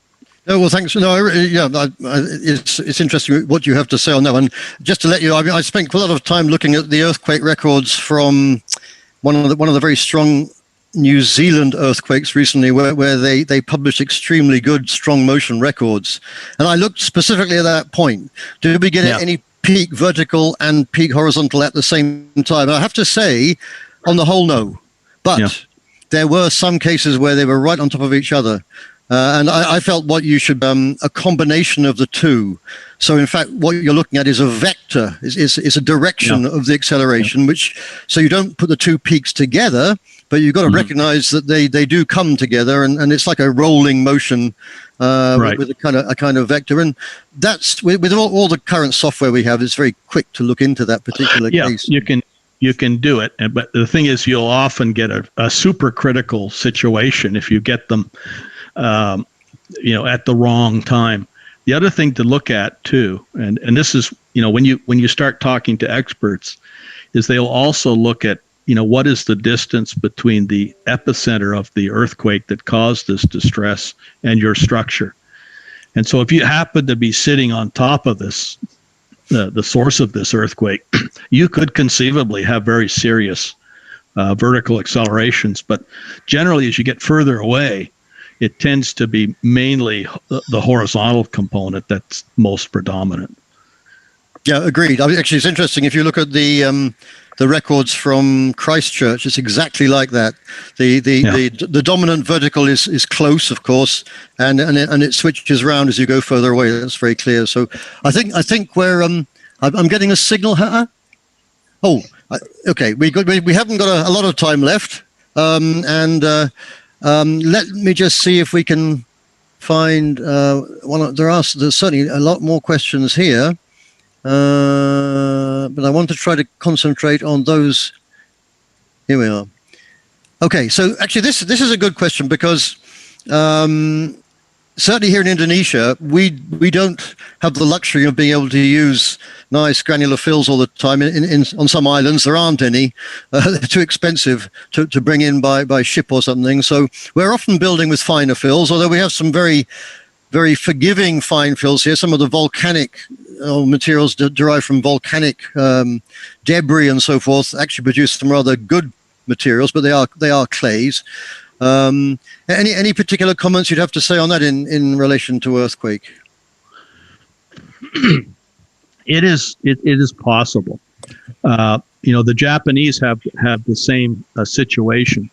Oh, well, thanks. No, it's interesting what you have to say on that one. Just to let you know, I spent quite a lot of time looking at the earthquake records from one of the very strong New Zealand earthquakes recently, where they published extremely good strong motion records. And I looked specifically at that point. Did we get any peak vertical and peak horizontal at the same time? I have to say, on the whole, no. But there were some cases where they were right on top of each other. And I felt what you should, a combination of the two. So in fact, what you're looking at is a vector, is a direction of the acceleration, which, so you don't put the two peaks together, but you've got to recognize that they do come together, and it's like a rolling motion with a kind of vector. And that's, with all the current software we have, it's very quick to look into that particular case. You can do it, but the thing is, you'll often get a supercritical situation if you get them at the wrong time. The other thing to look at too, and this is, when you start talking to experts, is they'll also look at, what is the distance between the epicenter of the earthquake that caused this distress and your structure. And so if you happen to be sitting on top of this, the source of this earthquake, you could conceivably have very serious vertical accelerations. But generally, as you get further away, it tends to be mainly the horizontal component that's most predominant. Yeah, agreed. Actually, it's interesting. If you look at the records from Christchurch, it's exactly like that. The dominant vertical is close, of course, and it switches around as you go further away. That's very clear. So I think we're I'm getting a signal. Okay. We haven't got a lot of time left, let me just see if we can find there's certainly a lot more questions here, but I want to try to concentrate on those. Here we are. Okay, so actually this is a good question, because certainly here in Indonesia, we don't have the luxury of being able to use nice granular fills all the time. On some islands, there aren't any. They're too expensive to bring in by ship or something. So we're often building with finer fills, although we have some very, very forgiving fine fills here. Some of the volcanic materials derived from volcanic debris and so forth actually produce some rather good materials, but they are clays. Any particular comments you'd have to say on that in relation to earthquake? It is possible. The Japanese have the same situation,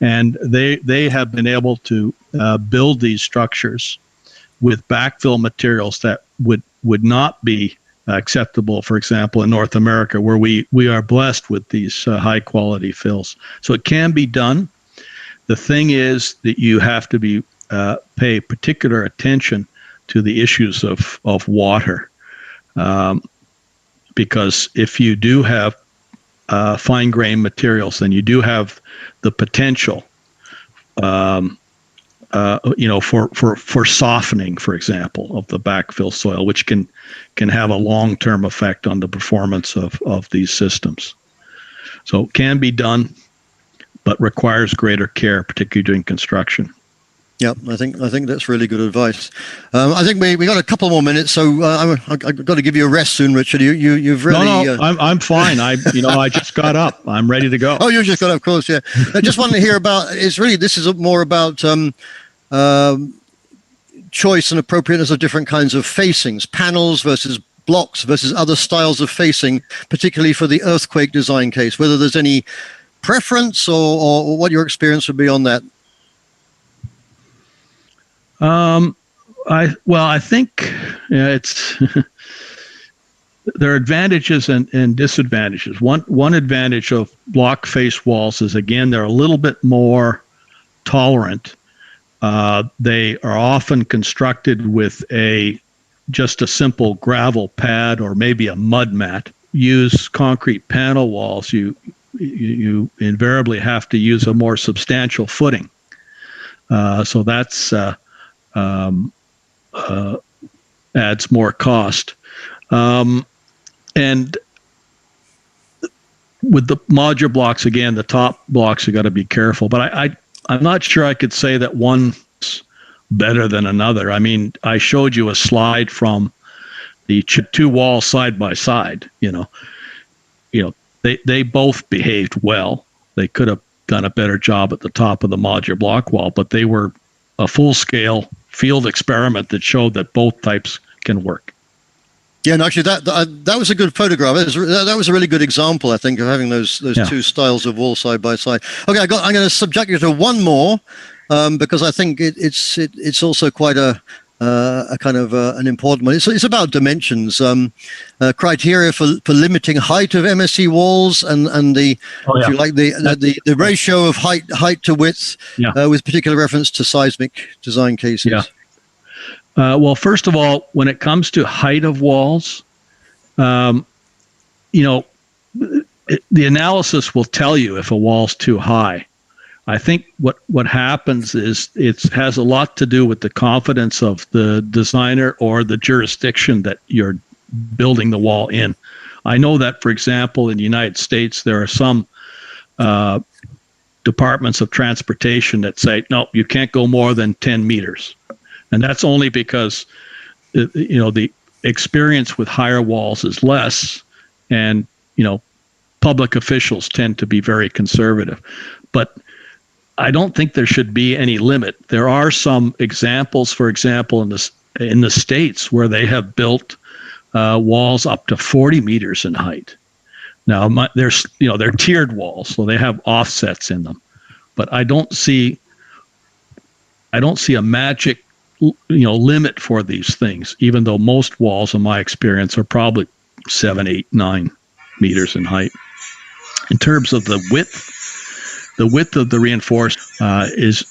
and they have been able to build these structures with backfill materials that would not be acceptable, for example, in North America, where we are blessed with these high quality fills. So it can be done. The thing is that you have to pay particular attention to the issues of water, because if you do have fine grained materials, then you do have the potential, for softening, for example, of the backfill soil, which can have a long-term effect on the performance of these systems. So it can be done, but requires greater care, particularly during construction. Yeah, I think that's really good advice. I think we got a couple more minutes, so I've got to give you a rest soon, Richard. You've really. No, I'm fine. I just got up. I'm ready to go. Oh, you just got up, of course. Yeah. I just wanted to hear about. This is more about choice and appropriateness of different kinds of facings, panels versus blocks versus other styles of facing, particularly for the earthquake design case. Whether there's any preference or what your experience would be on that. I think it's there are advantages and disadvantages. One advantage of block face walls is, again, they're a little bit more tolerant. They are often constructed with just a simple gravel pad or maybe a mud mat. Use concrete panel walls, you invariably have to use a more substantial footing. So that's adds more cost. And with the modular blocks, again, the top blocks, you got to be careful. But I'm not sure I could say that one's better than another. I mean, I showed you a slide from the two walls side by side. They both behaved well. They could have done a better job at the top of the modular block wall, but they were a full-scale field experiment that showed that both types can work. Yeah, and actually, that was a good photograph. That was a really good example, I think, of having those two styles of wall side by side. Okay, I'm going to subject you to one more because I think it's also quite a kind of an important one. It's about dimensions, criteria for limiting height of MSc walls, and the if you like the ratio of height to width, with particular reference to seismic design cases. Yeah. Well, first of all, when it comes to height of walls, the analysis will tell you if a wall's too high. I think what happens is it has a lot to do with the confidence of the designer or the jurisdiction that you're building the wall in. I know that, for example, in the United States, there are some departments of transportation that say, no, you can't go more than 10 meters. And that's only because, the experience with higher walls is less, and, public officials tend to be very conservative. But I don't think there should be any limit. There are some examples, for example, in the States where they have built walls up to 40 meters in height. Now, they're tiered walls, so they have offsets in them. But I don't see a magic limit for these things, even though most walls, in my experience, are probably 7, 8, 9 meters in height. In terms of the width of the reinforced is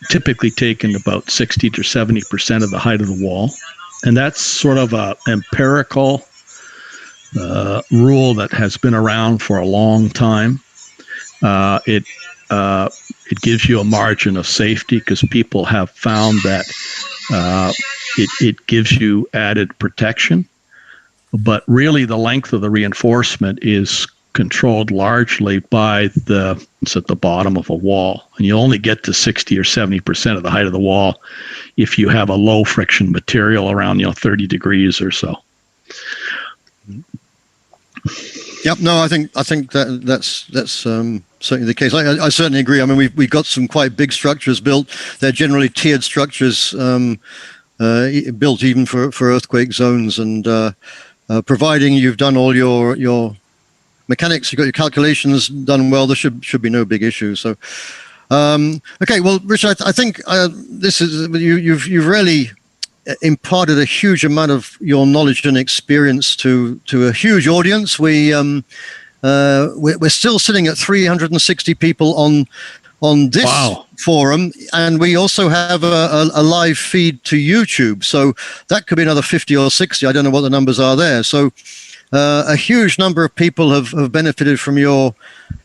typically taken about 60 to 70% of the height of the wall, and that's sort of a empirical rule that has been around for a long time. It gives you a margin of safety because people have found that it gives you added protection. But really, the length of the reinforcement is controlled largely by it's at the bottom of a wall. And you only get to 60 or 70% of the height of the wall if you have a low friction material around 30 degrees or so. Yep. No, I think that's certainly the case. I certainly agree. I mean, we've got some quite big structures built. They're generally tiered structures, built even for earthquake zones, and providing you've done all your mechanics, you've got your calculations done well, there should be no big issue. So, okay. Well, Richard, I think this is you've really imparted a huge amount of your knowledge and experience to a huge audience. We're still sitting at 360 people on this forum, and we also have a live feed to YouTube. So that could be another 50 or 60. I don't know what the numbers are there. So a huge number of people have benefited from your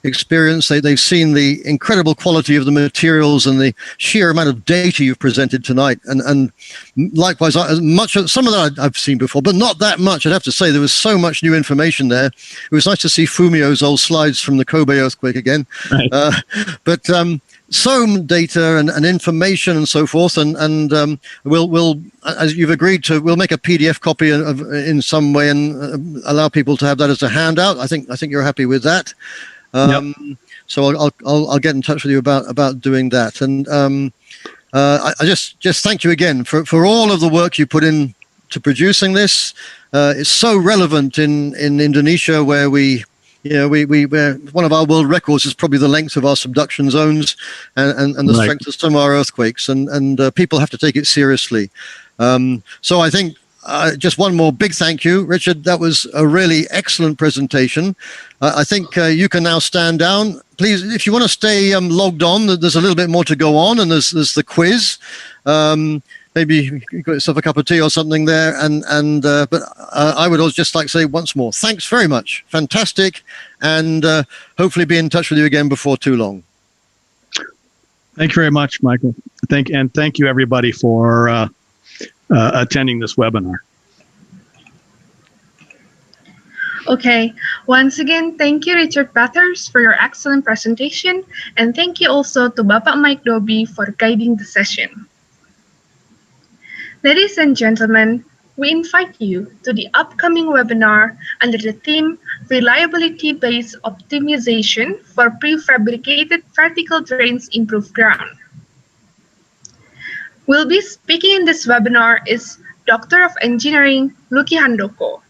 experience. They've seen the incredible quality of the materials and the sheer amount of data you've presented tonight. And likewise, some of that I've seen before, but not that much. I'd have to say there was so much new information there. It was nice to see Fumio's old slides from the Kobe earthquake again. Right. But some data and information and so forth, and we'll as you've agreed to, we'll make a PDF copy in some way and allow people to have that as a handout. I think you're happy with that. Yep. So I'll get in touch with you about doing that. And I just thank you again for all of the work you put in to producing this. It's so relevant in Indonesia, where we're one of our world records is probably the length of our subduction zones and the strength of some of our earthquakes, and people have to take it seriously. So I think just one more big thank you, Richard. That was a really excellent presentation. I think you can now stand down. Please, if you want to stay logged on, there's a little bit more to go on, and there's the quiz. Maybe you got yourself a cup of tea or something there, but I would also just like to say once more, thanks very much, fantastic, and hopefully be in touch with you again before too long. Thank you very much, Michael. Thank you everybody for attending this webinar. Okay, once again, thank you, Richard Bathurst, for your excellent presentation, and thank you also to Bapak Mike Dobi for guiding the session. Ladies and gentlemen, we invite you to the upcoming webinar under the theme Reliability-Based Optimization for Prefabricated Vertical Drains Improved Ground. We'll be speaking in this webinar is Doctor of Engineering Lucky Handoko.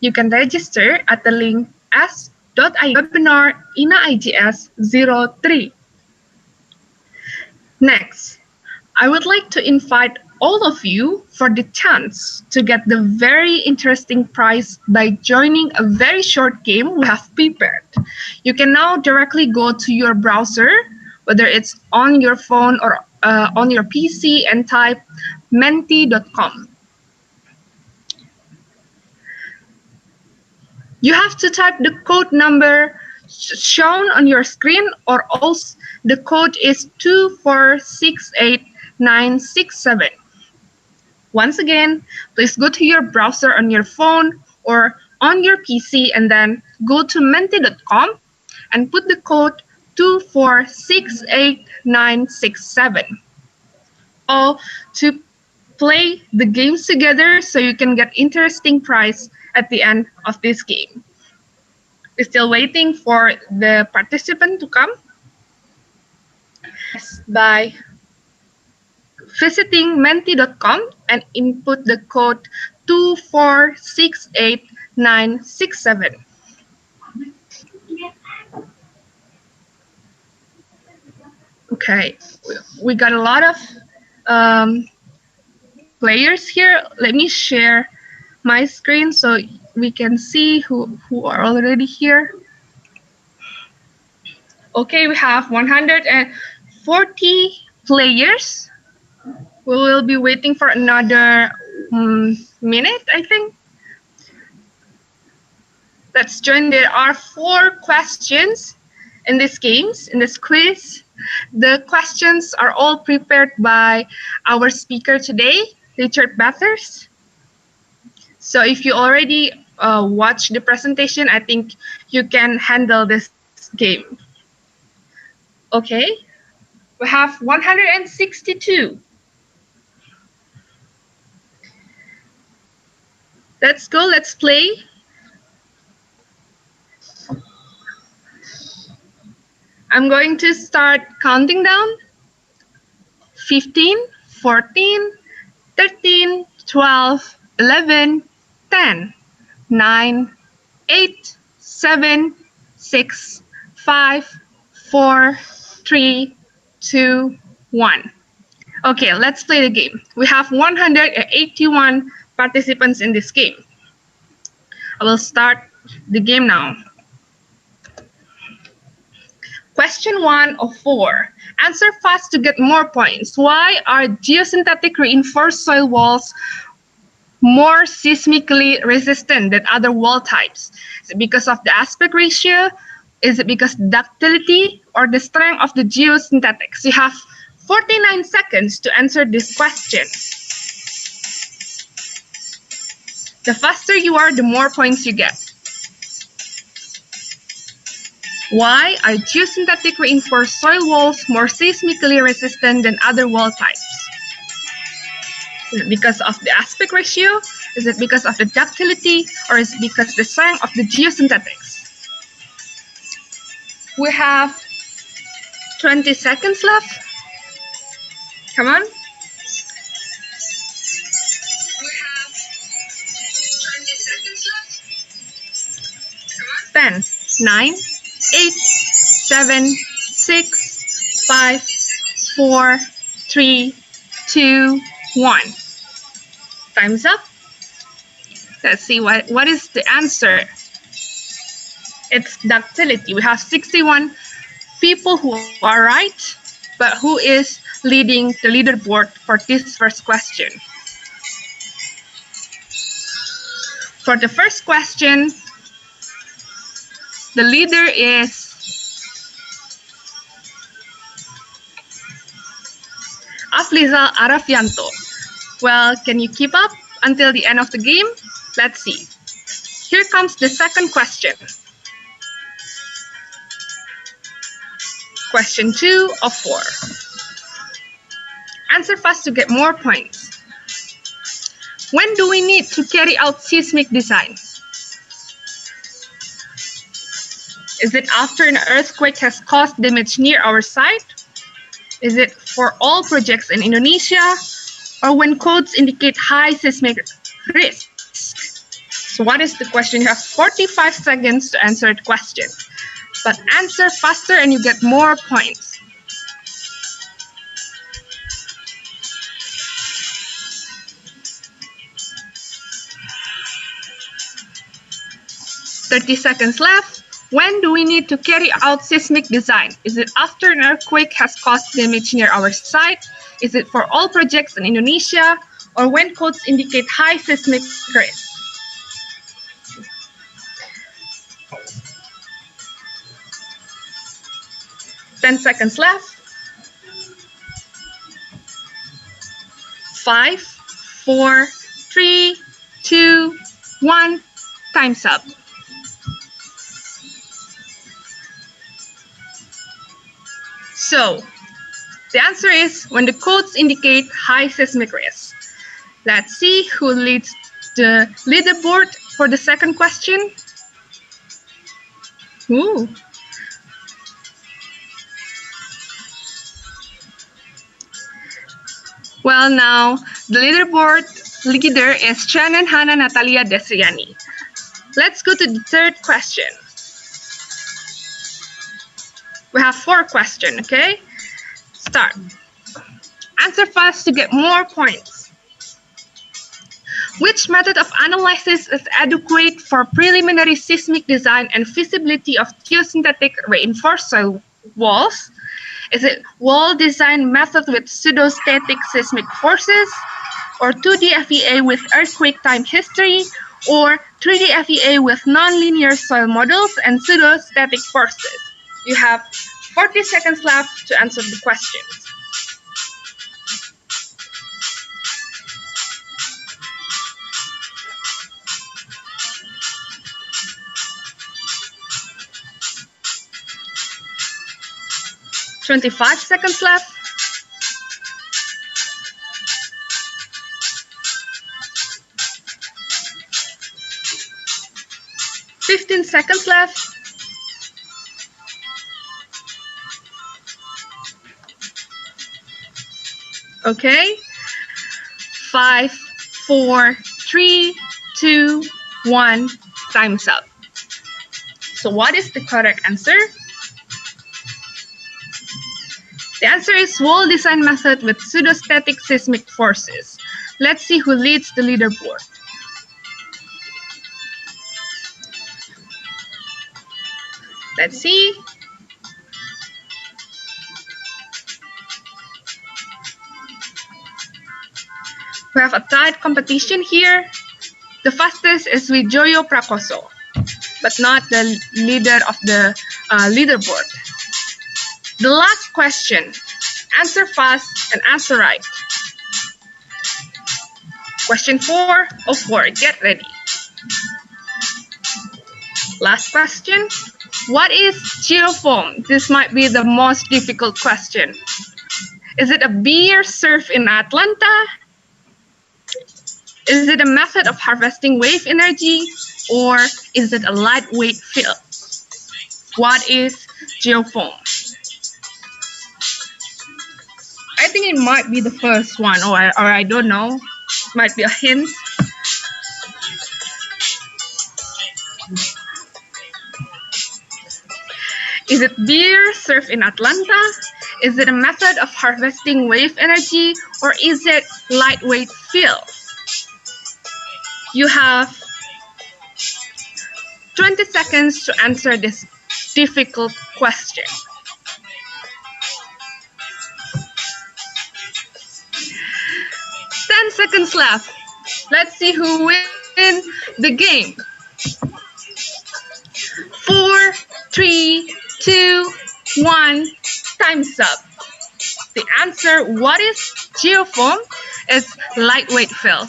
You can register at the link s.id webinar INA-IGS 03. Next, I would like to invite all of you for the chance to get the very interesting prize by joining a very short game we have prepared. You can now directly go to your browser, whether it's on your phone or on your PC, and type menti.com. You have to type the code number shown on your screen, or else the code is 2468967. Once again, please go to your browser on your phone or on your PC and then go to menti.com and put the code 2468967. All to play the games together so you can get interesting prize at the end of this game. We're still waiting for the participant to come. By visiting menti.com and input the code 2468967. Okay, we got a lot of players here. Let me share my screen so we can see who are already here. Okay, we have 140 players. We will be waiting for another minute, I think. Let's join. There are 4 questions in this quiz. The questions are all prepared by our speaker today, Richard Bathurst. So if you already watched the presentation, I think you can handle this game. Okay, we have 162. Let's go, let's play. I'm going to start counting down. 15, 14, 13, 12, 11, 10, 9, 8, 7, 6, 5, 4, 3, 2, 1. Okay, let's play the game. We have 181 participants in this game. I will start the game now. Question 1 of 4. Answer fast to get more points. Why are geosynthetic reinforced soil walls more seismically resistant than other wall types? Is it because of the aspect ratio? Is it because ductility or the strength of the geosynthetics? You have 49 seconds to answer this question. The faster you are, the more points you get. Why are geosynthetic reinforced soil walls more seismically resistant than other wall types? Is it because of the aspect ratio? Is it because of the ductility? Or is it because the strength of the geosynthetics? We have 20 seconds left. Come on. We have 20 seconds left. Come on. 10, 9, 8, 7, 6, 5, 4, 3, 2, 1. Time's up. Let's see what is the answer. It's ductility. We have 61 people who are right, but who is leading the leaderboard for this first question? For the first question, the leader is Aflizal Arafianto. Well, can you keep up until the end of the game? Let's see. Here comes the second question. Question 2 of 4. Answer fast to get more points. When do we need to carry out seismic design? Is it after an earthquake has caused damage near our site? Is it for all projects in Indonesia? or when codes indicate high seismic risk? So what is the question? You have 45 seconds to answer the question, but answer faster and you get more points. "30 seconds left. When do we need to carry out seismic design? Is it after an earthquake has caused damage near our site? Is it for all projects in Indonesia? Or when codes indicate high seismic risk?" "10 seconds left. 5, 4, 3, 2, 1. Time's up. So, the answer is when the codes indicate high seismic risk. Let's see who leads the leaderboard for the second question. Ooh. Well, now the leaderboard leader is Shannon Hannah Natalia Desriani. Let's go to the third question. We have 4 questions, okay? Start. Answer fast to get more points. Which method of analysis is adequate for preliminary seismic design and feasibility of geosynthetic reinforced soil walls? Is it wall design method with pseudostatic seismic forces, or 2D FEA with earthquake time history, or 3D FEA with nonlinear soil models and pseudostatic forces? You have 40 seconds left to answer the questions. "25 seconds left. 15 seconds left. Okay. 5, 4, 3, 2, 1. Time's up. So what is the correct answer? The answer is wall design method with pseudostatic seismic forces. Let's see who leads the leaderboard. Let's see. We have a tight competition here. The fastest is with Joyo Prakoso, but not the leader of the leaderboard. The last question. Answer fast and answer right. Question 4 of 4. Get ready. Last question. What is geofoam? This might be the most difficult question. Is it a beer surf in Atlanta? Is it a method of harvesting wave energy, or is it a lightweight fill? What is geofoam? I think it might be the first one, or I don't know. Might be a hint. Is it beer surf in Atlanta? Is it a method of harvesting wave energy, or is it lightweight fill? You have 20 seconds to answer this difficult question. Ten seconds left. Let's see who wins the game. 4, 3, 2, 1. Time's up. The answer, what is geofoam? It's lightweight fill.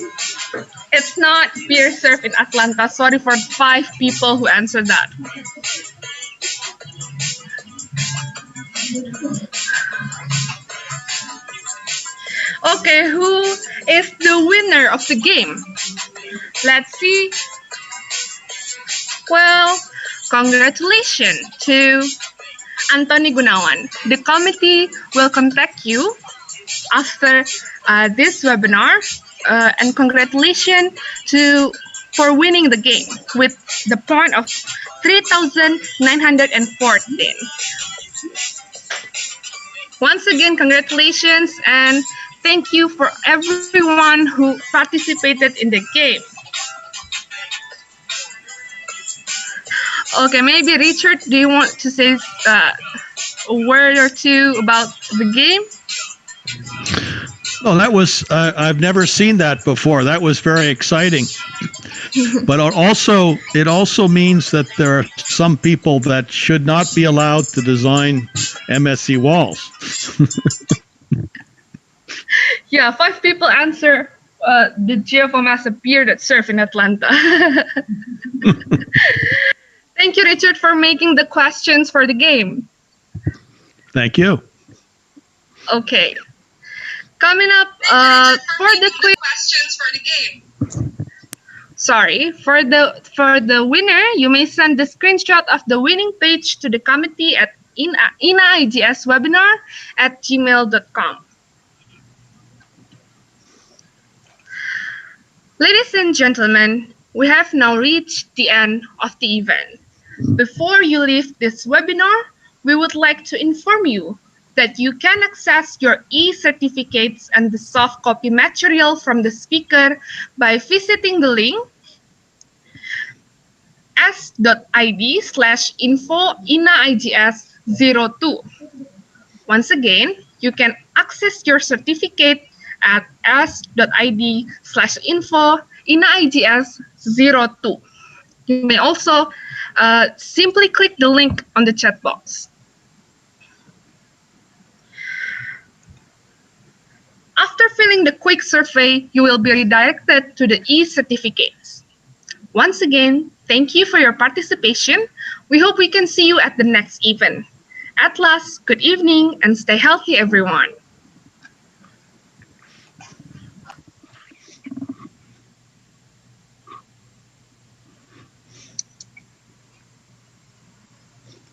It's not beer surf in Atlanta. Sorry for 5 people who answered that. Okay, who is the winner of the game? Let's see. Well, congratulations to Antony Gunawan. The committee will contact you after this webinar, and congratulations for winning the game with the point of 3,914. Once again, congratulations and thank you for everyone who participated in the game. Okay, maybe Richard, do you want to say a word or two about the game? Oh, that was, I've never seen that before. That was very exciting. But it also means that there are some people that should not be allowed to design MSc walls. Yeah, 5 people answer the geofoam as a pier that surf in Atlanta. Thank you, Richard, for making the questions for the game. Thank you. Okay. Coming up for the quick questions for the game. Sorry, for the winner, you may send the screenshot of the winning page to the committee at inaigswebinar@gmail.com. Ladies and gentlemen, we have now reached the end of the event. Before you leave this webinar, we would like to inform you that you can access your e-certificates and the soft copy material from the speaker by visiting the link s.id/info-inaigs02. Once again, you can access your certificate at s.id/info-inaigs02. You may also simply click the link on the chat box. After filling the quick survey, you will be redirected to the e-certificates. Once again, thank you for your participation. We hope we can see you at the next event. At last, good evening and stay healthy, everyone.